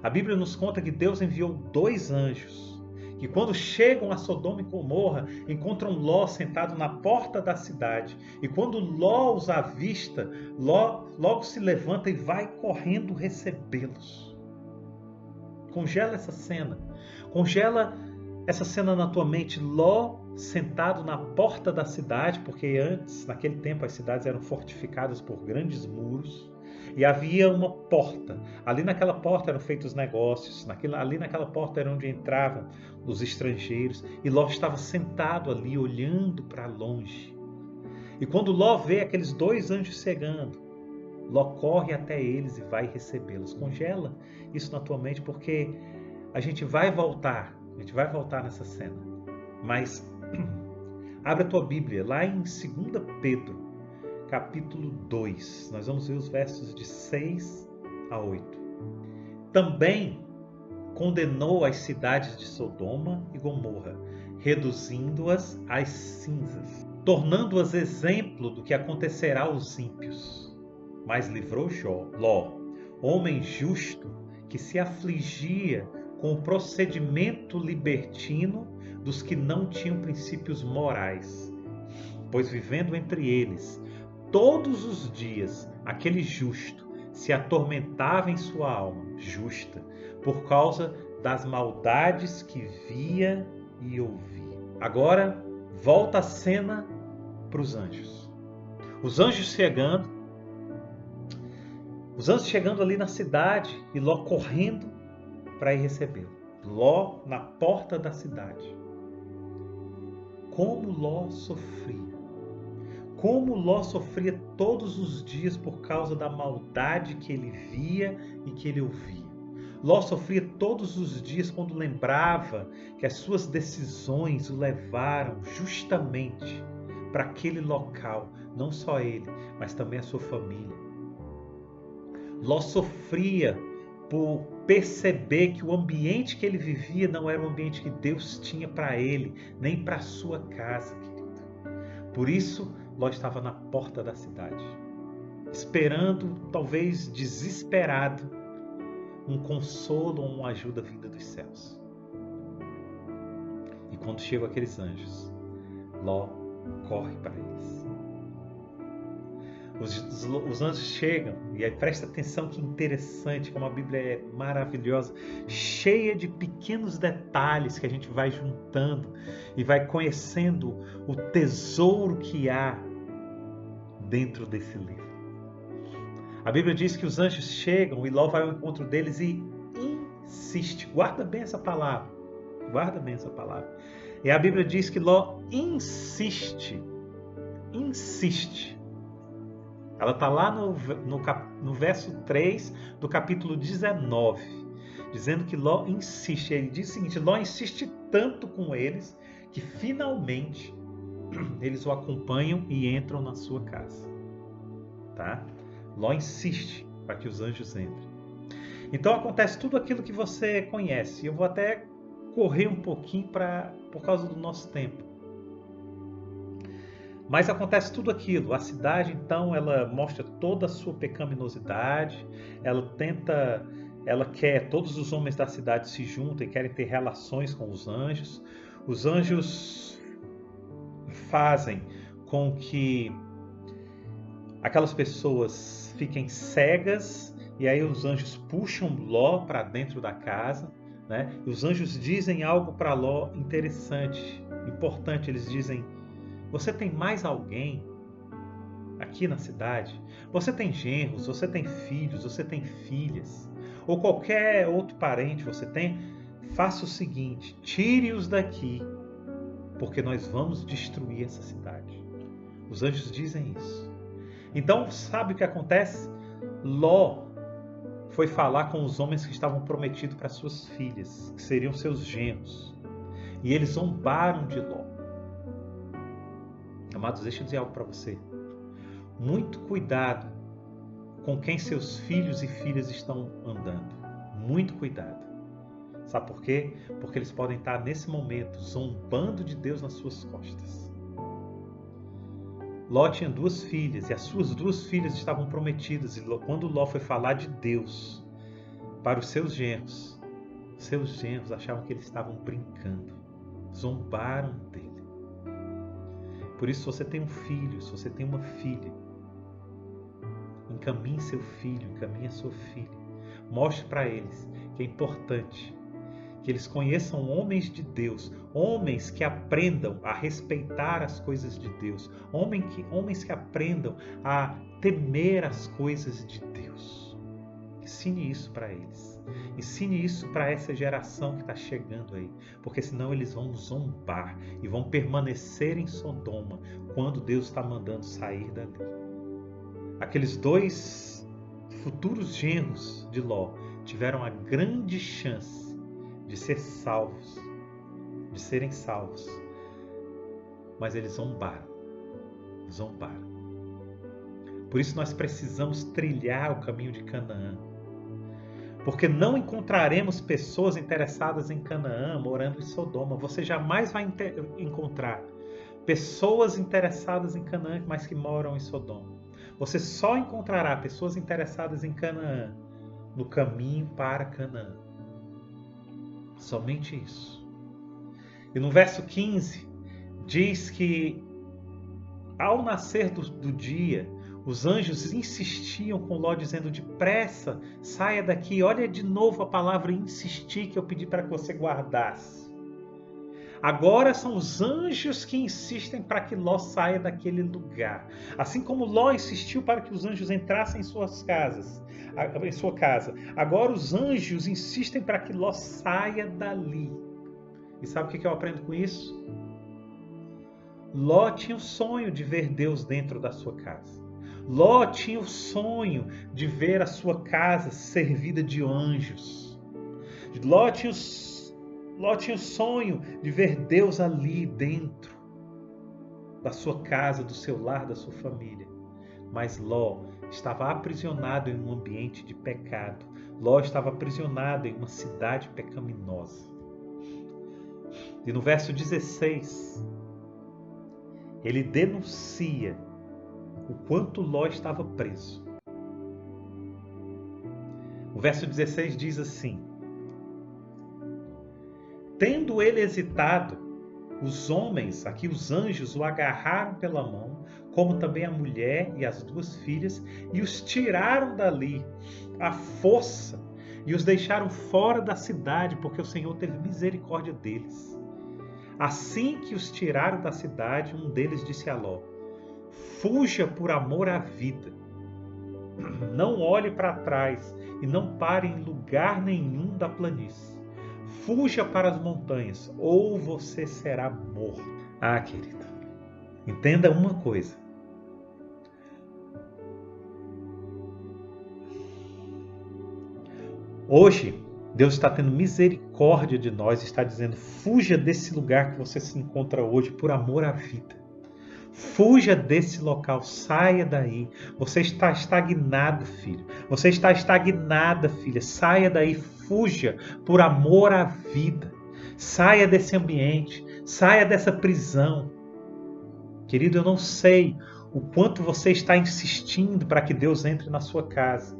A Bíblia nos conta que Deus enviou 2 anjos, que quando chegam a Sodoma e Gomorra, encontram Ló sentado na porta da cidade. E quando Ló os avista, Ló logo se levanta e vai correndo recebê-los. Congela essa cena. Congela essa cena na tua mente. Ló sentado na porta da cidade, porque antes, naquele tempo, as cidades eram fortificadas por grandes muros. E havia uma porta. Ali naquela porta eram feitos negócios. Ali naquela porta era onde entravam os estrangeiros. E Ló estava sentado ali, olhando para longe. E quando Ló vê aqueles 2 anjos chegando, Ló corre até eles e vai recebê-los. Congela isso na tua mente, porque a gente vai voltar nessa cena. Mas abre a tua Bíblia lá em 2 Pedro, capítulo 2. Nós vamos ver os versos de 6 a 8. Também condenou as cidades de Sodoma e Gomorra, reduzindo-as às cinzas, tornando-as exemplo do que acontecerá aos ímpios. Mas livrou Ló, homem justo, que se afligia com o procedimento libertino dos que não tinham princípios morais. Pois vivendo entre eles, todos os dias, aquele justo se atormentava em sua alma justa, por causa das maldades que via e ouvia. Agora, volta a cena para os anjos. Os anjos chegando, Os anjos chegando ali na cidade e Ló correndo para ir recebê-lo. Ló na porta da cidade. Como Ló sofria. Como Ló sofria todos os dias por causa da maldade que ele via e que ele ouvia. Ló sofria todos os dias quando lembrava que as suas decisões o levaram justamente para aquele local. Não só ele, mas também a sua família. Ló sofria por perceber que o ambiente que ele vivia não era o ambiente que Deus tinha para ele, nem para a sua casa, querido. Por isso, Ló estava na porta da cidade, esperando, talvez desesperado, um consolo ou uma ajuda vinda dos céus. E quando chegam aqueles anjos, Ló corre para eles. Os anjos chegam, e aí presta atenção que interessante, como a Bíblia é maravilhosa, cheia de pequenos detalhes que a gente vai juntando e vai conhecendo o tesouro que há dentro desse livro. A Bíblia diz que os anjos chegam e Ló vai ao encontro deles e insiste. Guarda bem essa palavra. Guarda bem essa palavra. E a Bíblia diz que Ló insiste. Ela está lá no verso 3 do capítulo 19, dizendo que Ló insiste. Ele diz o seguinte: Ló insiste tanto com eles que finalmente eles o acompanham e entram na sua casa. Tá? Ló insiste para que os anjos entrem. Então acontece tudo aquilo que você conhece. Eu vou até correr um pouquinho por causa do nosso tempo. Mas acontece tudo aquilo. A cidade, então, ela mostra toda a sua pecaminosidade. Ela quer, todos os homens da cidade se juntam e querem ter relações com os anjos. Os anjos fazem com que aquelas pessoas fiquem cegas, e aí os anjos puxam Ló para dentro da casa, né? E os anjos dizem algo para Ló interessante, importante. Eles dizem: você tem mais alguém aqui na cidade? Você tem genros, você tem filhos, você tem filhas, ou qualquer outro parente você tem? Faça o seguinte: tire-os daqui, porque nós vamos destruir essa cidade. Os anjos dizem isso. Então, sabe o que acontece? Ló foi falar com os homens que estavam prometidos para suas filhas, que seriam seus genros, e eles zombaram de Ló. Amados, deixa eu dizer algo para você. Muito cuidado com quem seus filhos e filhas estão andando. Muito cuidado. Sabe por quê? Porque eles podem estar nesse momento zombando de Deus nas suas costas. Ló tinha 2 filhas e as suas 2 filhas estavam prometidas. E quando Ló foi falar de Deus para os seus genros achavam que eles estavam brincando. Zombaram dele. Por isso, se você tem um filho, se você tem uma filha, encaminhe seu filho, encaminhe a sua filha. Mostre para eles que é importante que eles conheçam homens de Deus, homens que aprendam a respeitar as coisas de Deus, homens que aprendam a temer as coisas de Deus. Ensine isso para eles. Ensine isso para essa geração que está chegando aí, porque senão eles vão zombar e vão permanecer em Sodoma quando Deus está mandando sair dali. Aqueles 2 futuros genros de Ló tiveram a grande chance de serem salvos, mas eles zombaram. Por isso nós precisamos trilhar o caminho de Canaã. Porque não encontraremos pessoas interessadas em Canaã morando em Sodoma. Você jamais vai encontrar pessoas interessadas em Canaã, mas que moram em Sodoma. Você só encontrará pessoas interessadas em Canaã no caminho para Canaã. Somente isso. E no verso 15 diz que ao nascer do dia, os anjos insistiam com Ló, dizendo: depressa, saia daqui. Olha de novo a palavra insistir que eu pedi para que você guardasse. Agora são os anjos que insistem para que Ló saia daquele lugar. Assim como Ló insistiu para que os anjos entrassem em sua casa. Agora os anjos insistem para que Ló saia dali. E sabe o que eu aprendo com isso? Ló tinha o sonho de ver Deus dentro da sua casa. Ló tinha o sonho de ver a sua casa servida de anjos. Ló tinha o sonho de ver Deus ali dentro da sua casa, do seu lar, da sua família. Mas Ló estava aprisionado em um ambiente de pecado. Ló estava aprisionado em uma cidade pecaminosa. E no verso 16, ele denuncia o quanto Ló estava preso. O verso 16 diz assim: tendo ele hesitado, os homens, aqui os anjos, o agarraram pela mão, como também a mulher e as 2 filhas, e os tiraram dali à força, e os deixaram fora da cidade, porque o Senhor teve misericórdia deles. Assim que os tiraram da cidade, um deles disse a Ló: fuja por amor à vida. Não olhe para trás e não pare em lugar nenhum da planície. Fuja para as montanhas, ou você será morto. Ah, querido, entenda uma coisa. Hoje, Deus está tendo misericórdia de nós, está dizendo: fuja desse lugar que você se encontra hoje por amor à vida. Fuja desse local, saia daí. Você está estagnado, filho. Você está estagnada, filha. Saia daí, fuja por amor à vida. Saia desse ambiente, saia dessa prisão. Querido, eu não sei o quanto você está insistindo para que Deus entre na sua casa.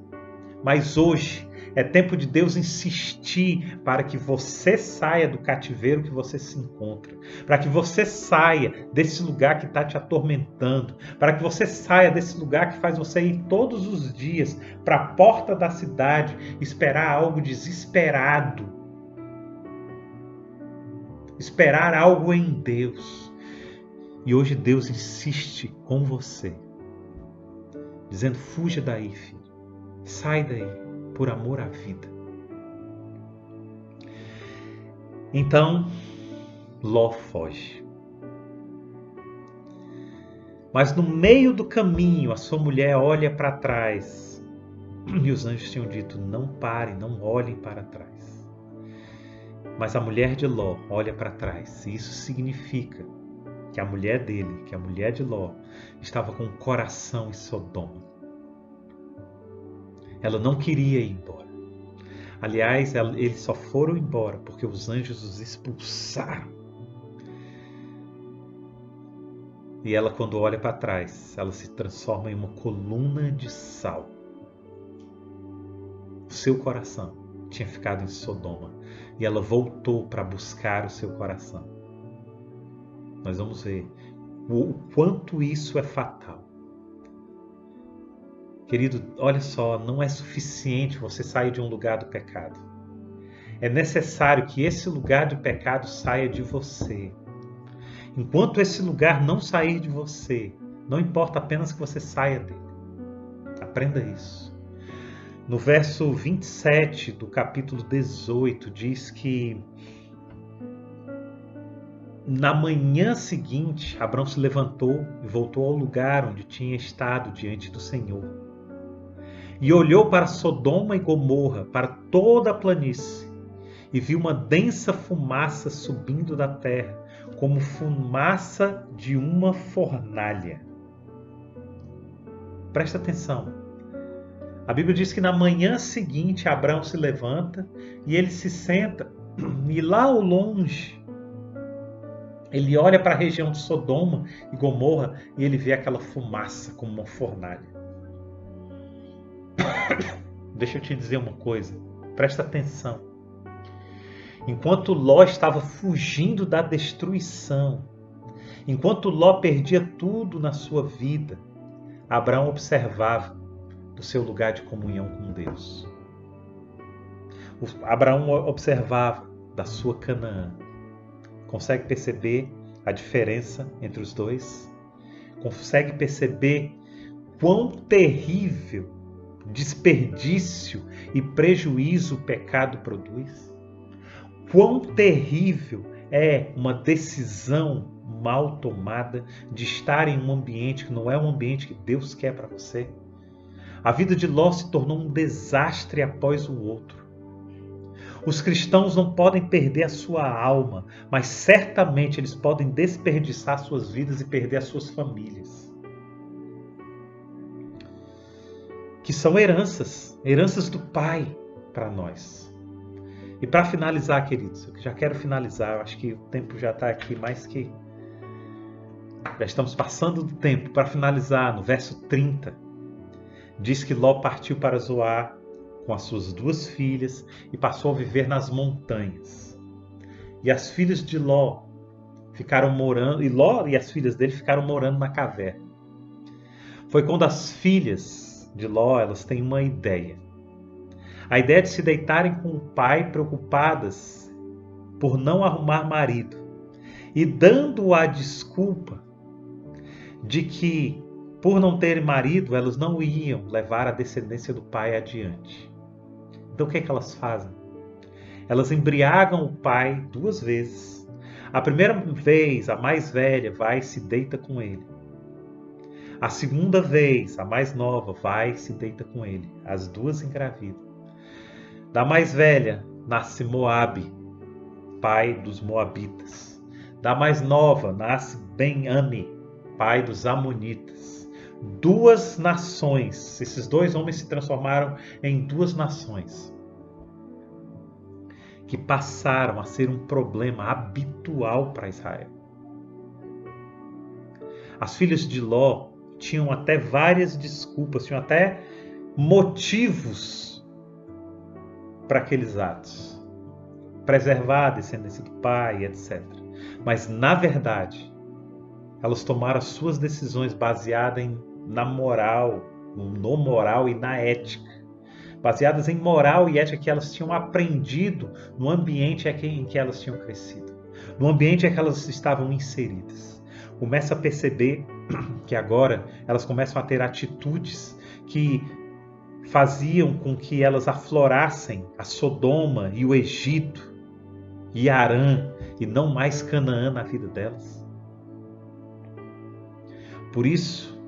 Mas hoje é tempo de Deus insistir para que você saia do cativeiro que você se encontra. Para que você saia desse lugar que está te atormentando. Para que você saia desse lugar que faz você ir todos os dias para a porta da cidade, esperar algo desesperado. Esperar algo em Deus. E hoje Deus insiste com você, dizendo: fuja daí, filho. Sai daí, por amor à vida. Então, Ló foge. Mas no meio do caminho, a sua mulher olha para trás. E os anjos tinham dito: não parem, não olhem para trás. Mas a mulher de Ló olha para trás. E isso significa que a mulher dele, que a mulher de Ló, estava com o coração em Sodoma. Ela não queria ir embora. Aliás, eles só foram embora porque os anjos os expulsaram. E ela, quando olha para trás, ela se transforma em uma coluna de sal. O seu coração tinha ficado em Sodoma. E ela voltou para buscar o seu coração. Nós vamos ver o quanto isso é fatal. Querido, olha só, não é suficiente você sair de um lugar do pecado. É necessário que esse lugar de pecado saia de você. Enquanto esse lugar não sair de você, não importa apenas que você saia dele. Aprenda isso. No verso 27 do capítulo 18, diz que na manhã seguinte, Abrão se levantou e voltou ao lugar onde tinha estado diante do Senhor. E olhou para Sodoma e Gomorra, para toda a planície, e viu uma densa fumaça subindo da terra, como fumaça de uma fornalha. Presta atenção. A Bíblia diz que na manhã seguinte, Abrão se levanta e ele se senta, e lá ao longe, ele olha para a região de Sodoma e Gomorra e ele vê aquela fumaça como uma fornalha. Deixa eu te dizer uma coisa, presta atenção. Enquanto Ló estava fugindo da destruição, enquanto Ló perdia tudo na sua vida, Abraão observava do seu lugar de comunhão com Deus. Abraão observava da sua Canaã. Consegue perceber a diferença entre os dois? Consegue perceber quão terrível desperdício e prejuízo o pecado produz? Quão terrível é uma decisão mal tomada de estar em um ambiente que não é um ambiente que Deus quer para você? A vida de Ló se tornou um desastre após o outro. Os cristãos não podem perder a sua alma, mas certamente eles podem desperdiçar suas vidas e perder as suas famílias. Que são heranças do Pai para nós. E para finalizar, queridos, eu já quero finalizar, eu acho que o tempo já está aqui mais que... Já estamos passando do tempo. Para finalizar, no verso 30, diz que Ló partiu para Zoar com as suas 2 filhas e passou a viver nas montanhas. E as filhas de Ló ficaram morando, e Ló e as filhas dele ficaram morando na caverna. Foi quando as filhas de Ló, elas têm uma ideia. A ideia de se deitarem com o pai, preocupadas por não arrumar marido, e dando a desculpa de que, por não terem marido, elas não iam levar a descendência do pai adiante. Então o que é que elas fazem? Elas embriagam o pai 2 vezes. A primeira vez, a mais velha vai e se deita com ele. A segunda vez, a mais nova, vai e se deita com ele. As 2 engravidam. Da mais velha, nasce Moabe, pai dos moabitas. Da mais nova, nasce Ben-Ami, pai dos amonitas. 2 nações. Esses 2 homens se transformaram em 2 nações que passaram a ser um problema habitual para Israel. As filhas de Ló tinham até várias desculpas, tinham até motivos para aqueles atos. Preservar a descendência do pai, etc. Mas, na verdade, elas tomaram as suas decisões baseadas na moral, no moral e na ética. Baseadas em moral e ética que elas tinham aprendido no ambiente em que elas tinham crescido. No ambiente em que elas estavam inseridas. Começa a perceber que agora elas começam a ter atitudes que faziam com que elas aflorassem a Sodoma e o Egito e Harã e não mais Canaã na vida delas. Por isso,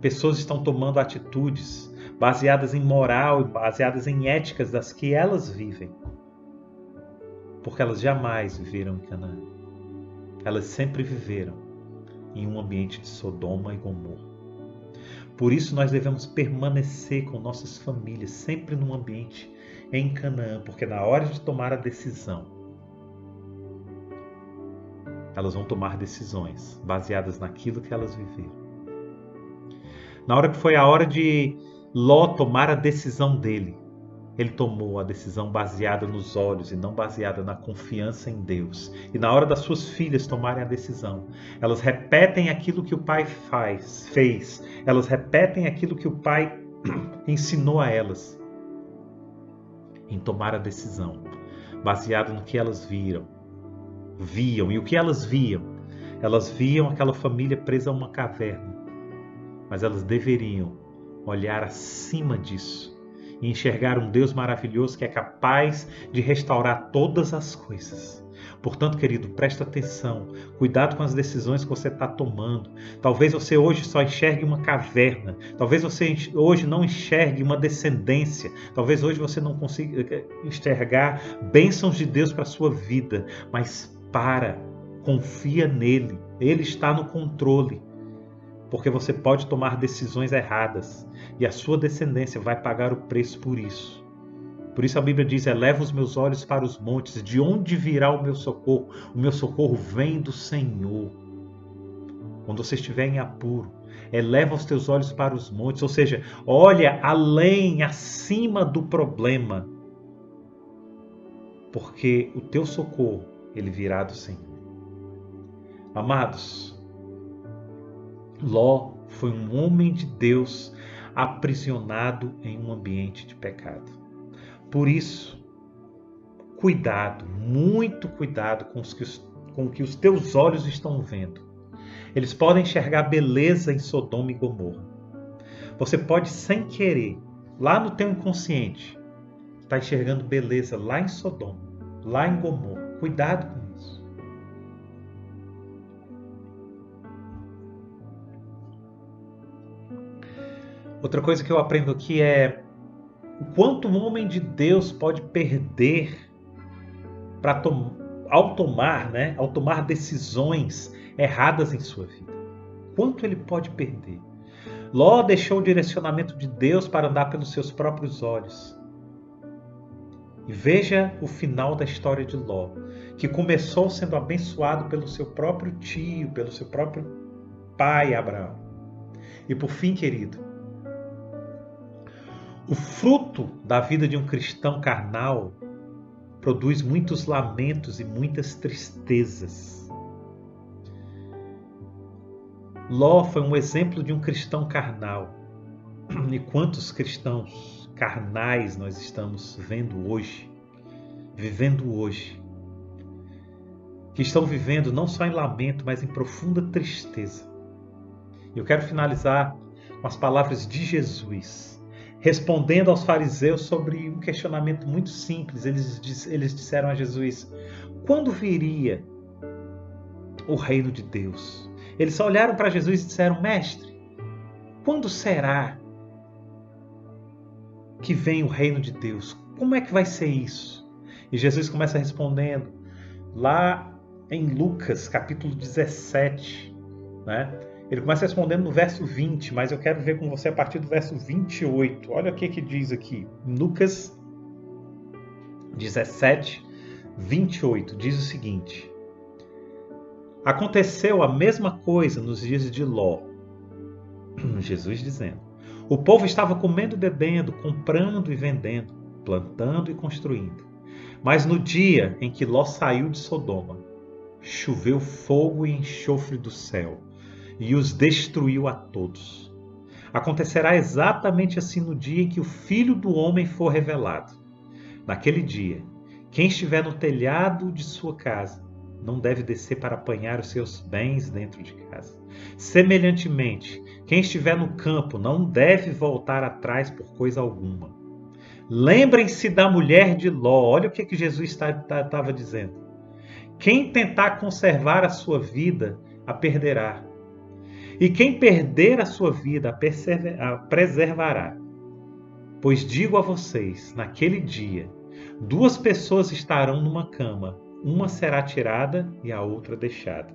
pessoas estão tomando atitudes baseadas em moral e baseadas em éticas das que elas vivem. Porque elas jamais viveram em Canaã. Elas sempre viveram em um ambiente de Sodoma e Gomorra. Por isso nós devemos permanecer com nossas famílias sempre num ambiente em Canaã, porque na hora de tomar a decisão, elas vão tomar decisões baseadas naquilo que elas viveram. Na hora que foi a hora de Ló tomar a decisão dele, ele tomou a decisão baseada nos olhos e não baseada na confiança em Deus. E na hora das suas filhas tomarem a decisão, elas repetem aquilo que o pai fez. Elas repetem aquilo que o pai ensinou a elas. Em tomar a decisão, baseado no que elas viam. E o que elas viam? Elas viam aquela família presa a uma caverna. Mas elas deveriam olhar acima disso e enxergar um Deus maravilhoso que é capaz de restaurar todas as coisas. Portanto, querido, presta atenção, cuidado com as decisões que você está tomando. Talvez você hoje só enxergue uma caverna, talvez você hoje não enxergue uma descendência, talvez hoje você não consiga enxergar bênçãos de Deus para a sua vida, mas confia nele, ele está no controle. Porque você pode tomar decisões erradas e a sua descendência vai pagar o preço por isso. Por isso a Bíblia diz, eleva os meus olhos para os montes, de onde virá o meu socorro? O meu socorro vem do Senhor. Quando você estiver em apuro, eleva os teus olhos para os montes, ou seja, olha além, acima do problema. Porque o teu socorro, ele virá do Senhor. Amados, Ló foi um homem de Deus aprisionado em um ambiente de pecado. Por isso, cuidado, muito cuidado com com o que os teus olhos estão vendo. Eles podem enxergar beleza em Sodoma e Gomorra. Você pode, sem querer, lá no teu inconsciente, estar enxergando beleza lá em Sodoma, lá em Gomorra. Cuidado com isso. Outra coisa que eu aprendo aqui é o quanto um homem de Deus pode perder ao tomar decisões erradas em sua vida. Quanto ele pode perder? Ló deixou o direcionamento de Deus para andar pelos seus próprios olhos. E veja o final da história de Ló, que começou sendo abençoado pelo seu próprio tio, pelo seu próprio pai Abraão. E por fim, querido, o fruto da vida de um cristão carnal produz muitos lamentos e muitas tristezas. Ló foi um exemplo de um cristão carnal. E quantos cristãos carnais nós estamos vivendo hoje, que estão vivendo não só em lamento, mas em profunda tristeza. Eu quero finalizar com as palavras de Jesus, respondendo aos fariseus sobre um questionamento muito simples. Eles disseram a Jesus: quando viria o reino de Deus? Eles só olharam para Jesus e disseram: mestre, quando será que vem o reino de Deus? Como é que vai ser isso? E Jesus começa respondendo lá em Lucas capítulo 17, né? Ele começa respondendo no verso 20, mas eu quero ver com você a partir do verso 28. Olha o que diz aqui. Lucas 17, 28. Diz o seguinte: aconteceu a mesma coisa nos dias de Ló. Jesus dizendo: o povo estava comendo e bebendo, comprando e vendendo, plantando e construindo. Mas no dia em que Ló saiu de Sodoma, choveu fogo e enxofre do céu, e os destruiu a todos. Acontecerá exatamente assim no dia em que o Filho do Homem for revelado. Naquele dia, quem estiver no telhado de sua casa não deve descer para apanhar os seus bens dentro de casa. Semelhantemente, quem estiver no campo não deve voltar atrás por coisa alguma. Lembrem-se da mulher de Ló. Olha o que Jesus estava dizendo. Quem tentar conservar a sua vida, a perderá. E quem perder a sua vida, a preservará. Pois digo a vocês, naquele dia, 2 pessoas estarão numa cama, uma será tirada e a outra deixada.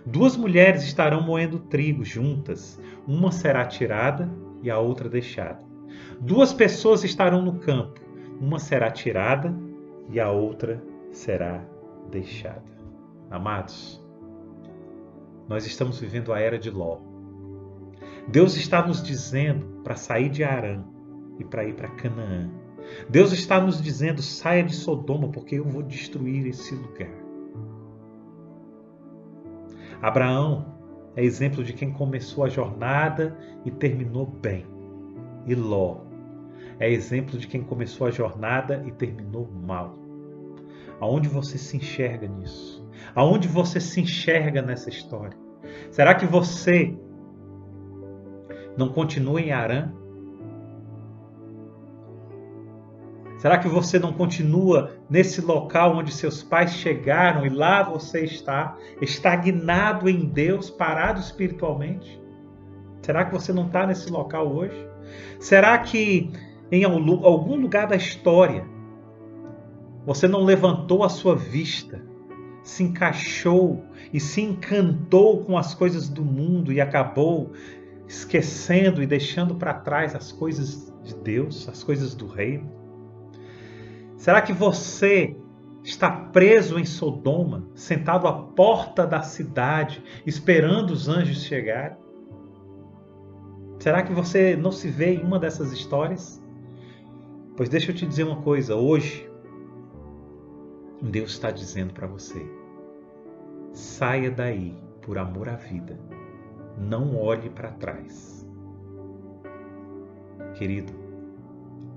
2 mulheres estarão moendo trigo juntas, uma será tirada e a outra deixada. 2 pessoas estarão no campo, uma será tirada e a outra será deixada. Amados, nós estamos vivendo a era de Ló. Deus está nos dizendo para sair de Harã e para ir para Canaã. Deus está nos dizendo: saia de Sodoma, porque eu vou destruir esse lugar. Abraão é exemplo de quem começou a jornada e terminou bem. E Ló é exemplo de quem começou a jornada e terminou mal. Aonde você se enxerga nisso? Aonde você se enxerga nessa história? Será que você não continua em Harã? Será que você não continua nesse local onde seus pais chegaram e lá você está, estagnado em Deus, parado espiritualmente? Será que você não está nesse local hoje? Será que em algum lugar da história você não levantou a sua vista, se encaixou e se encantou com as coisas do mundo e acabou esquecendo e deixando para trás as coisas de Deus, as coisas do reino? Será que você está preso em Sodoma, sentado à porta da cidade, esperando os anjos chegarem? Será que você não se vê em uma dessas histórias? Pois deixa eu te dizer uma coisa, hoje Deus está dizendo para você: saia daí por amor à vida, não olhe para trás. Querido,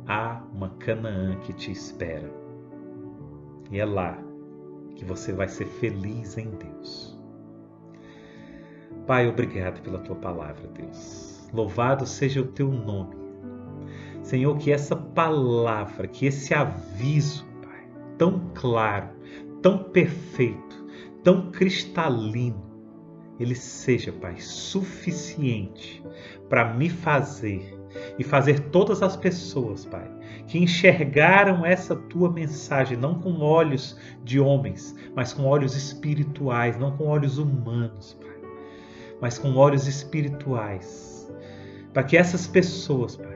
há uma Canaã que te espera. E é lá que você vai ser feliz em Deus. Pai, obrigado pela tua palavra, Deus. Louvado seja o teu nome. Senhor, que essa palavra, que esse aviso, Pai, tão claro, tão perfeito, tão cristalino, ele seja, Pai, suficiente para me fazer e fazer todas as pessoas, Pai, que enxergaram essa tua mensagem, não com olhos de homens, mas com olhos espirituais, não com olhos humanos, Pai, mas com olhos espirituais, para que essas pessoas, Pai,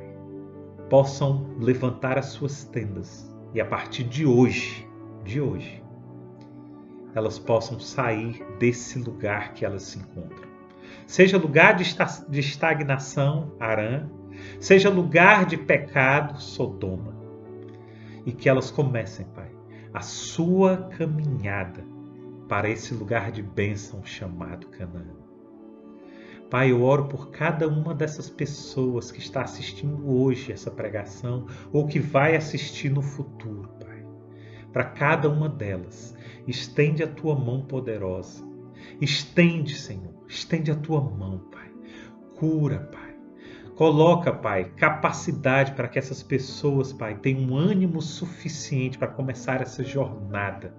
possam levantar as suas tendas e a partir de hoje, elas possam sair desse lugar que elas se encontram. Seja lugar de estagnação, Harã, seja lugar de pecado, Sodoma. E que elas comecem, Pai, a sua caminhada para esse lugar de bênção chamado Canaã. Pai, eu oro por cada uma dessas pessoas que está assistindo hoje essa pregação ou que vai assistir no futuro, Pai. Para cada uma delas, estende a tua mão poderosa. Estende, Senhor, estende a tua mão, Pai. Cura, Pai. Coloca, Pai, capacidade para que essas pessoas, Pai, tenham um ânimo suficiente para começar essa jornada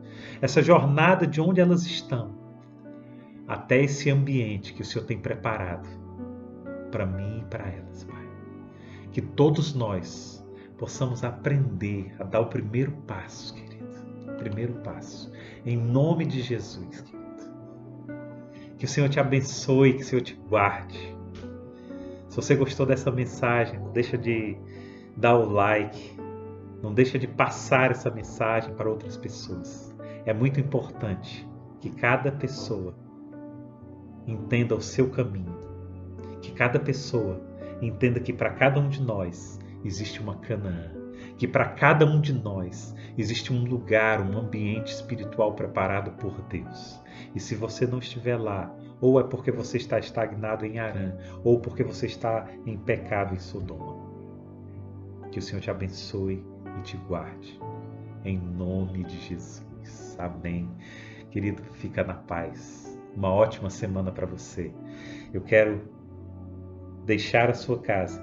de onde elas estão, até esse ambiente que o Senhor tem preparado para mim e para elas, Pai. Que todos nós possamos aprender a dar o primeiro passo, querido. O primeiro passo. Em nome de Jesus, querido. Que o Senhor te abençoe, que o Senhor te guarde. Se você gostou dessa mensagem, não deixa de dar o like. Não deixa de passar essa mensagem para outras pessoas. É muito importante que cada pessoa entenda o seu caminho, que cada pessoa entenda que para cada um de nós existe uma Canaã, que para cada um de nós existe um lugar, um ambiente espiritual preparado por Deus. E se você não estiver lá, ou é porque você está estagnado em Harã, ou porque você está em pecado em Sodoma. Que o Senhor te abençoe e te guarde, em nome de Jesus. Amém. Querido, fica na paz. Uma ótima semana para você. Eu quero deixar a sua casa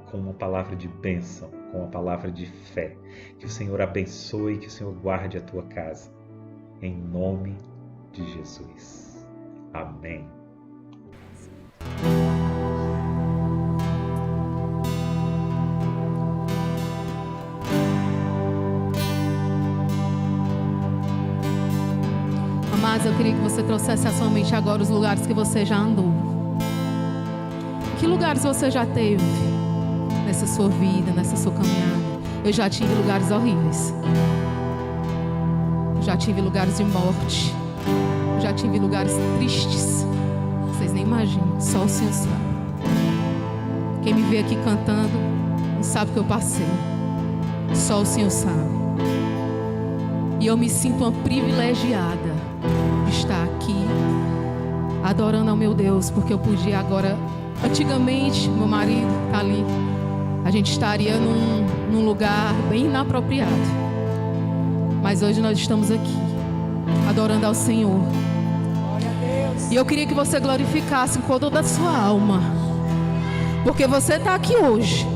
com uma palavra de bênção, com uma palavra de fé. Que o Senhor abençoe, que o Senhor guarde a tua casa. Em nome de Jesus. Amém. Mas eu queria que você trouxesse à sua mente agora os lugares que você já andou. Que lugares você já teve nessa sua vida, nessa sua caminhada? Eu já tive lugares horríveis. Eu já tive lugares de morte. Eu já tive lugares tristes. Vocês nem imaginam, só o Senhor sabe. Quem me vê aqui cantando não sabe o que eu passei. Só o Senhor sabe. E eu me sinto uma privilegiada de estar aqui adorando ao meu Deus, porque eu podia agora, antigamente, meu marido está ali, a gente estaria num lugar bem inapropriado, mas hoje nós estamos aqui adorando ao Senhor. E eu queria que você glorificasse com toda a sua alma, porque você está aqui hoje,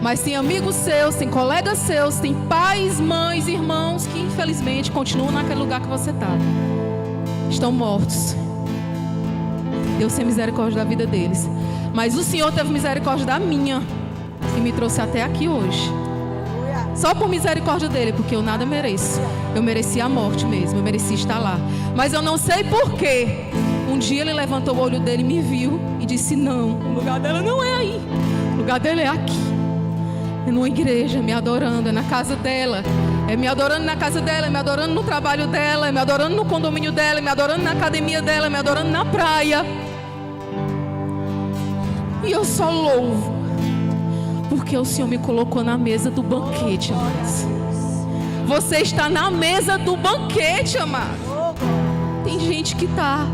mas tem amigos seus, tem colegas seus, tem pais, mães, irmãos que infelizmente continuam naquele lugar que você está. Estão mortos. Deus tem misericórdia da vida deles. Mas o Senhor teve misericórdia da minha, que me trouxe até aqui hoje. Só por misericórdia dele, porque eu nada mereço. Eu merecia a morte mesmo, eu merecia estar lá. Mas eu não sei porquê. Um dia ele levantou o olho dele, me viu e disse: não, o lugar dela não é aí. O lugar dela é aqui. É numa igreja, me adorando, é na casa dela. É me adorando na casa dela, é me adorando no trabalho dela, é me adorando no condomínio dela, é me adorando na academia dela, é me adorando na praia. E eu só louvo, porque o Senhor me colocou na mesa do banquete, amados. Você está na mesa do banquete, amado. Tem gente que está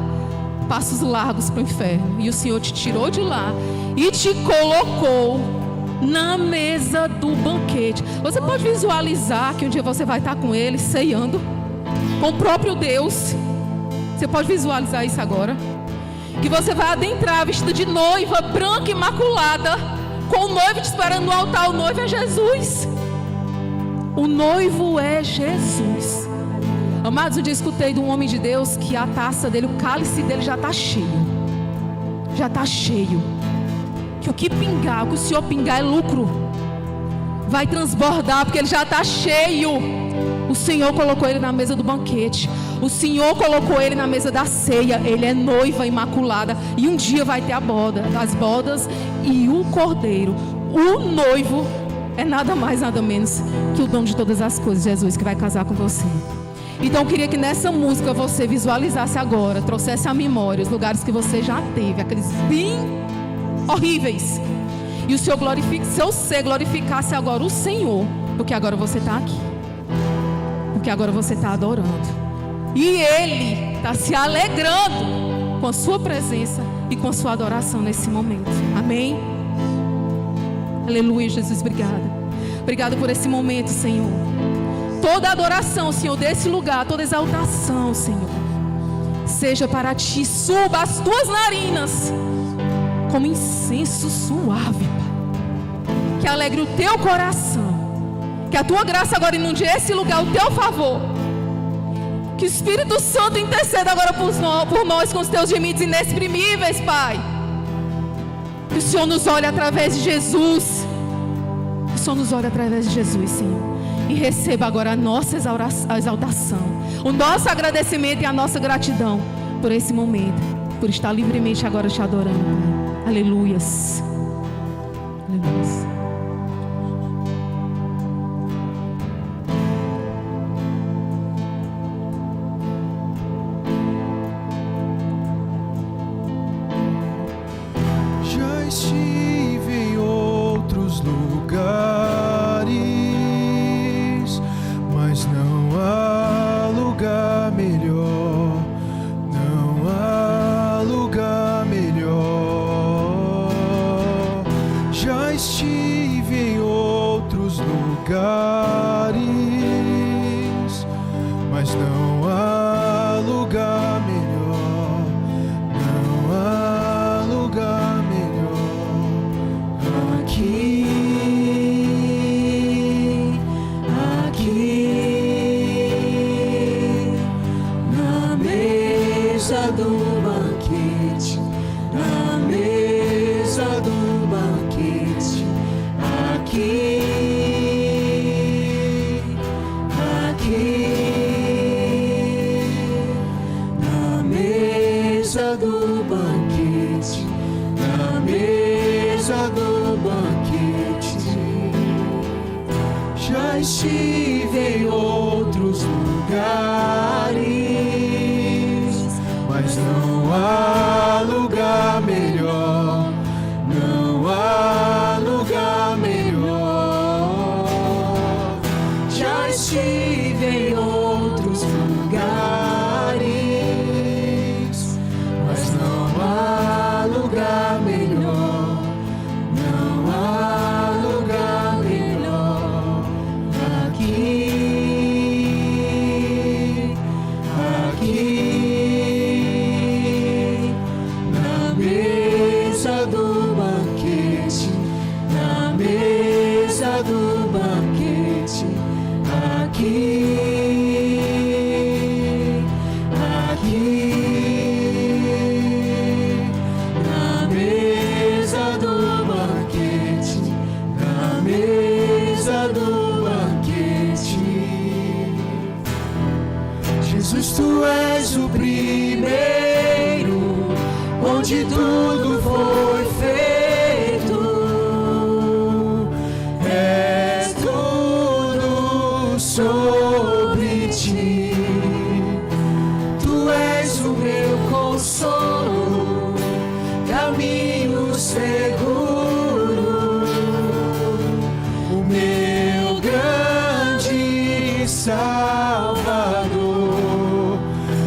passos largos para o inferno, e o Senhor te tirou de lá e te colocou na mesa do banquete. Você pode visualizar que um dia você vai estar com ele ceando? com o próprio Deus. Você pode visualizar isso agora? Que você vai adentrar vestida de noiva, branca, imaculada, com o noivo te esperando no altar. O noivo é Jesus. O noivo é Jesus. Amados, um dia escutei de um homem de Deus que a taça dele, o cálice dele já está cheio. Já está cheio. Que o que pingar, o que o Senhor pingar é lucro. Vai transbordar, porque ele já está cheio. O Senhor colocou ele na mesa do banquete. O Senhor colocou ele na mesa da ceia. Ele é noiva imaculada. E um dia vai ter a boda, as bodas e o cordeiro. O noivo é nada mais, nada menos que o dono de todas as coisas, Jesus, que vai casar com você. Então eu queria que nessa música você visualizasse agora, trouxesse à memória os lugares que você já teve, aqueles bem horríveis. E o Senhor seu ser glorificasse agora o Senhor, porque agora você está aqui. Porque agora você está adorando. E Ele está se alegrando com a sua presença e com a sua adoração nesse momento. Amém? Aleluia, Jesus, obrigada. Obrigada por esse momento, Senhor. Toda adoração, Senhor, desse lugar, toda exaltação, Senhor, seja para Ti. Suba as Tuas narinas como incenso suave, Pai. Que alegre o Teu coração. Que a Tua graça agora inunde esse lugar, o Teu favor. Que o Espírito Santo interceda agora por nós com os Teus gemidos inexprimíveis, Pai. Que o Senhor nos olhe através de Jesus. Que o Senhor nos olhe através de Jesus, Senhor. E receba agora a nossa exaltação, o nosso agradecimento e a nossa gratidão por esse momento, por estar livremente agora te adorando, Pai. Aleluias. Aleluias. Já estive em outros lugares, mas não há lugar melhor, não há lugar melhor. Já estive em outros lugares, mas não há lugar melhor, não há lugar melhor. Aqui, na mesa do banquete, na mesa do banquete, aqui, na mesa do banquete, na mesa do banquete. Já estive em outros lugares, mas não há lugar melhor, não há lugar melhor. já estive em outros lugares, Mas não há lugar melhor, não há lugar melhor. Aqui, na mesa do banquete, na mesa do banquete, aqui, na mesa do banquete, na mesa do banquete. Jesus, Tu és o primeiro, Onde tudo foi feito, és tudo sobre Ti. Tu és o meu consolo, caminho seguro, O meu grande Salvador.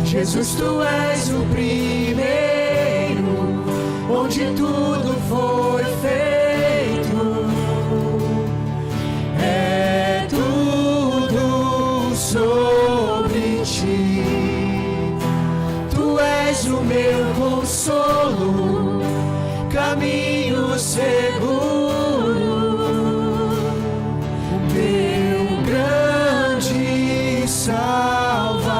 Jesus, Tu és o primeiro, onde tudo foi feito, É tudo sobre Ti. consolo, caminho seguro, o meu grande Salvador.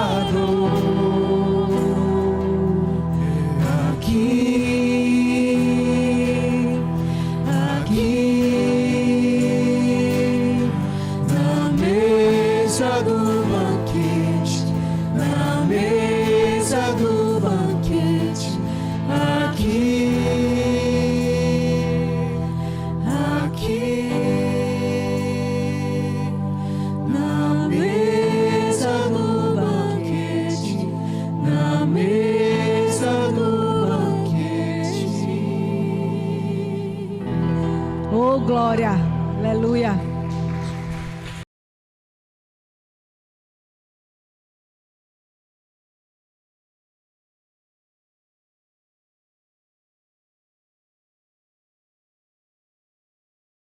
É aqui, na mesa do banquete, na mesa do banquete, aqui, na mesa do banquete, na mesa do banquete. Oh, glória, aleluia.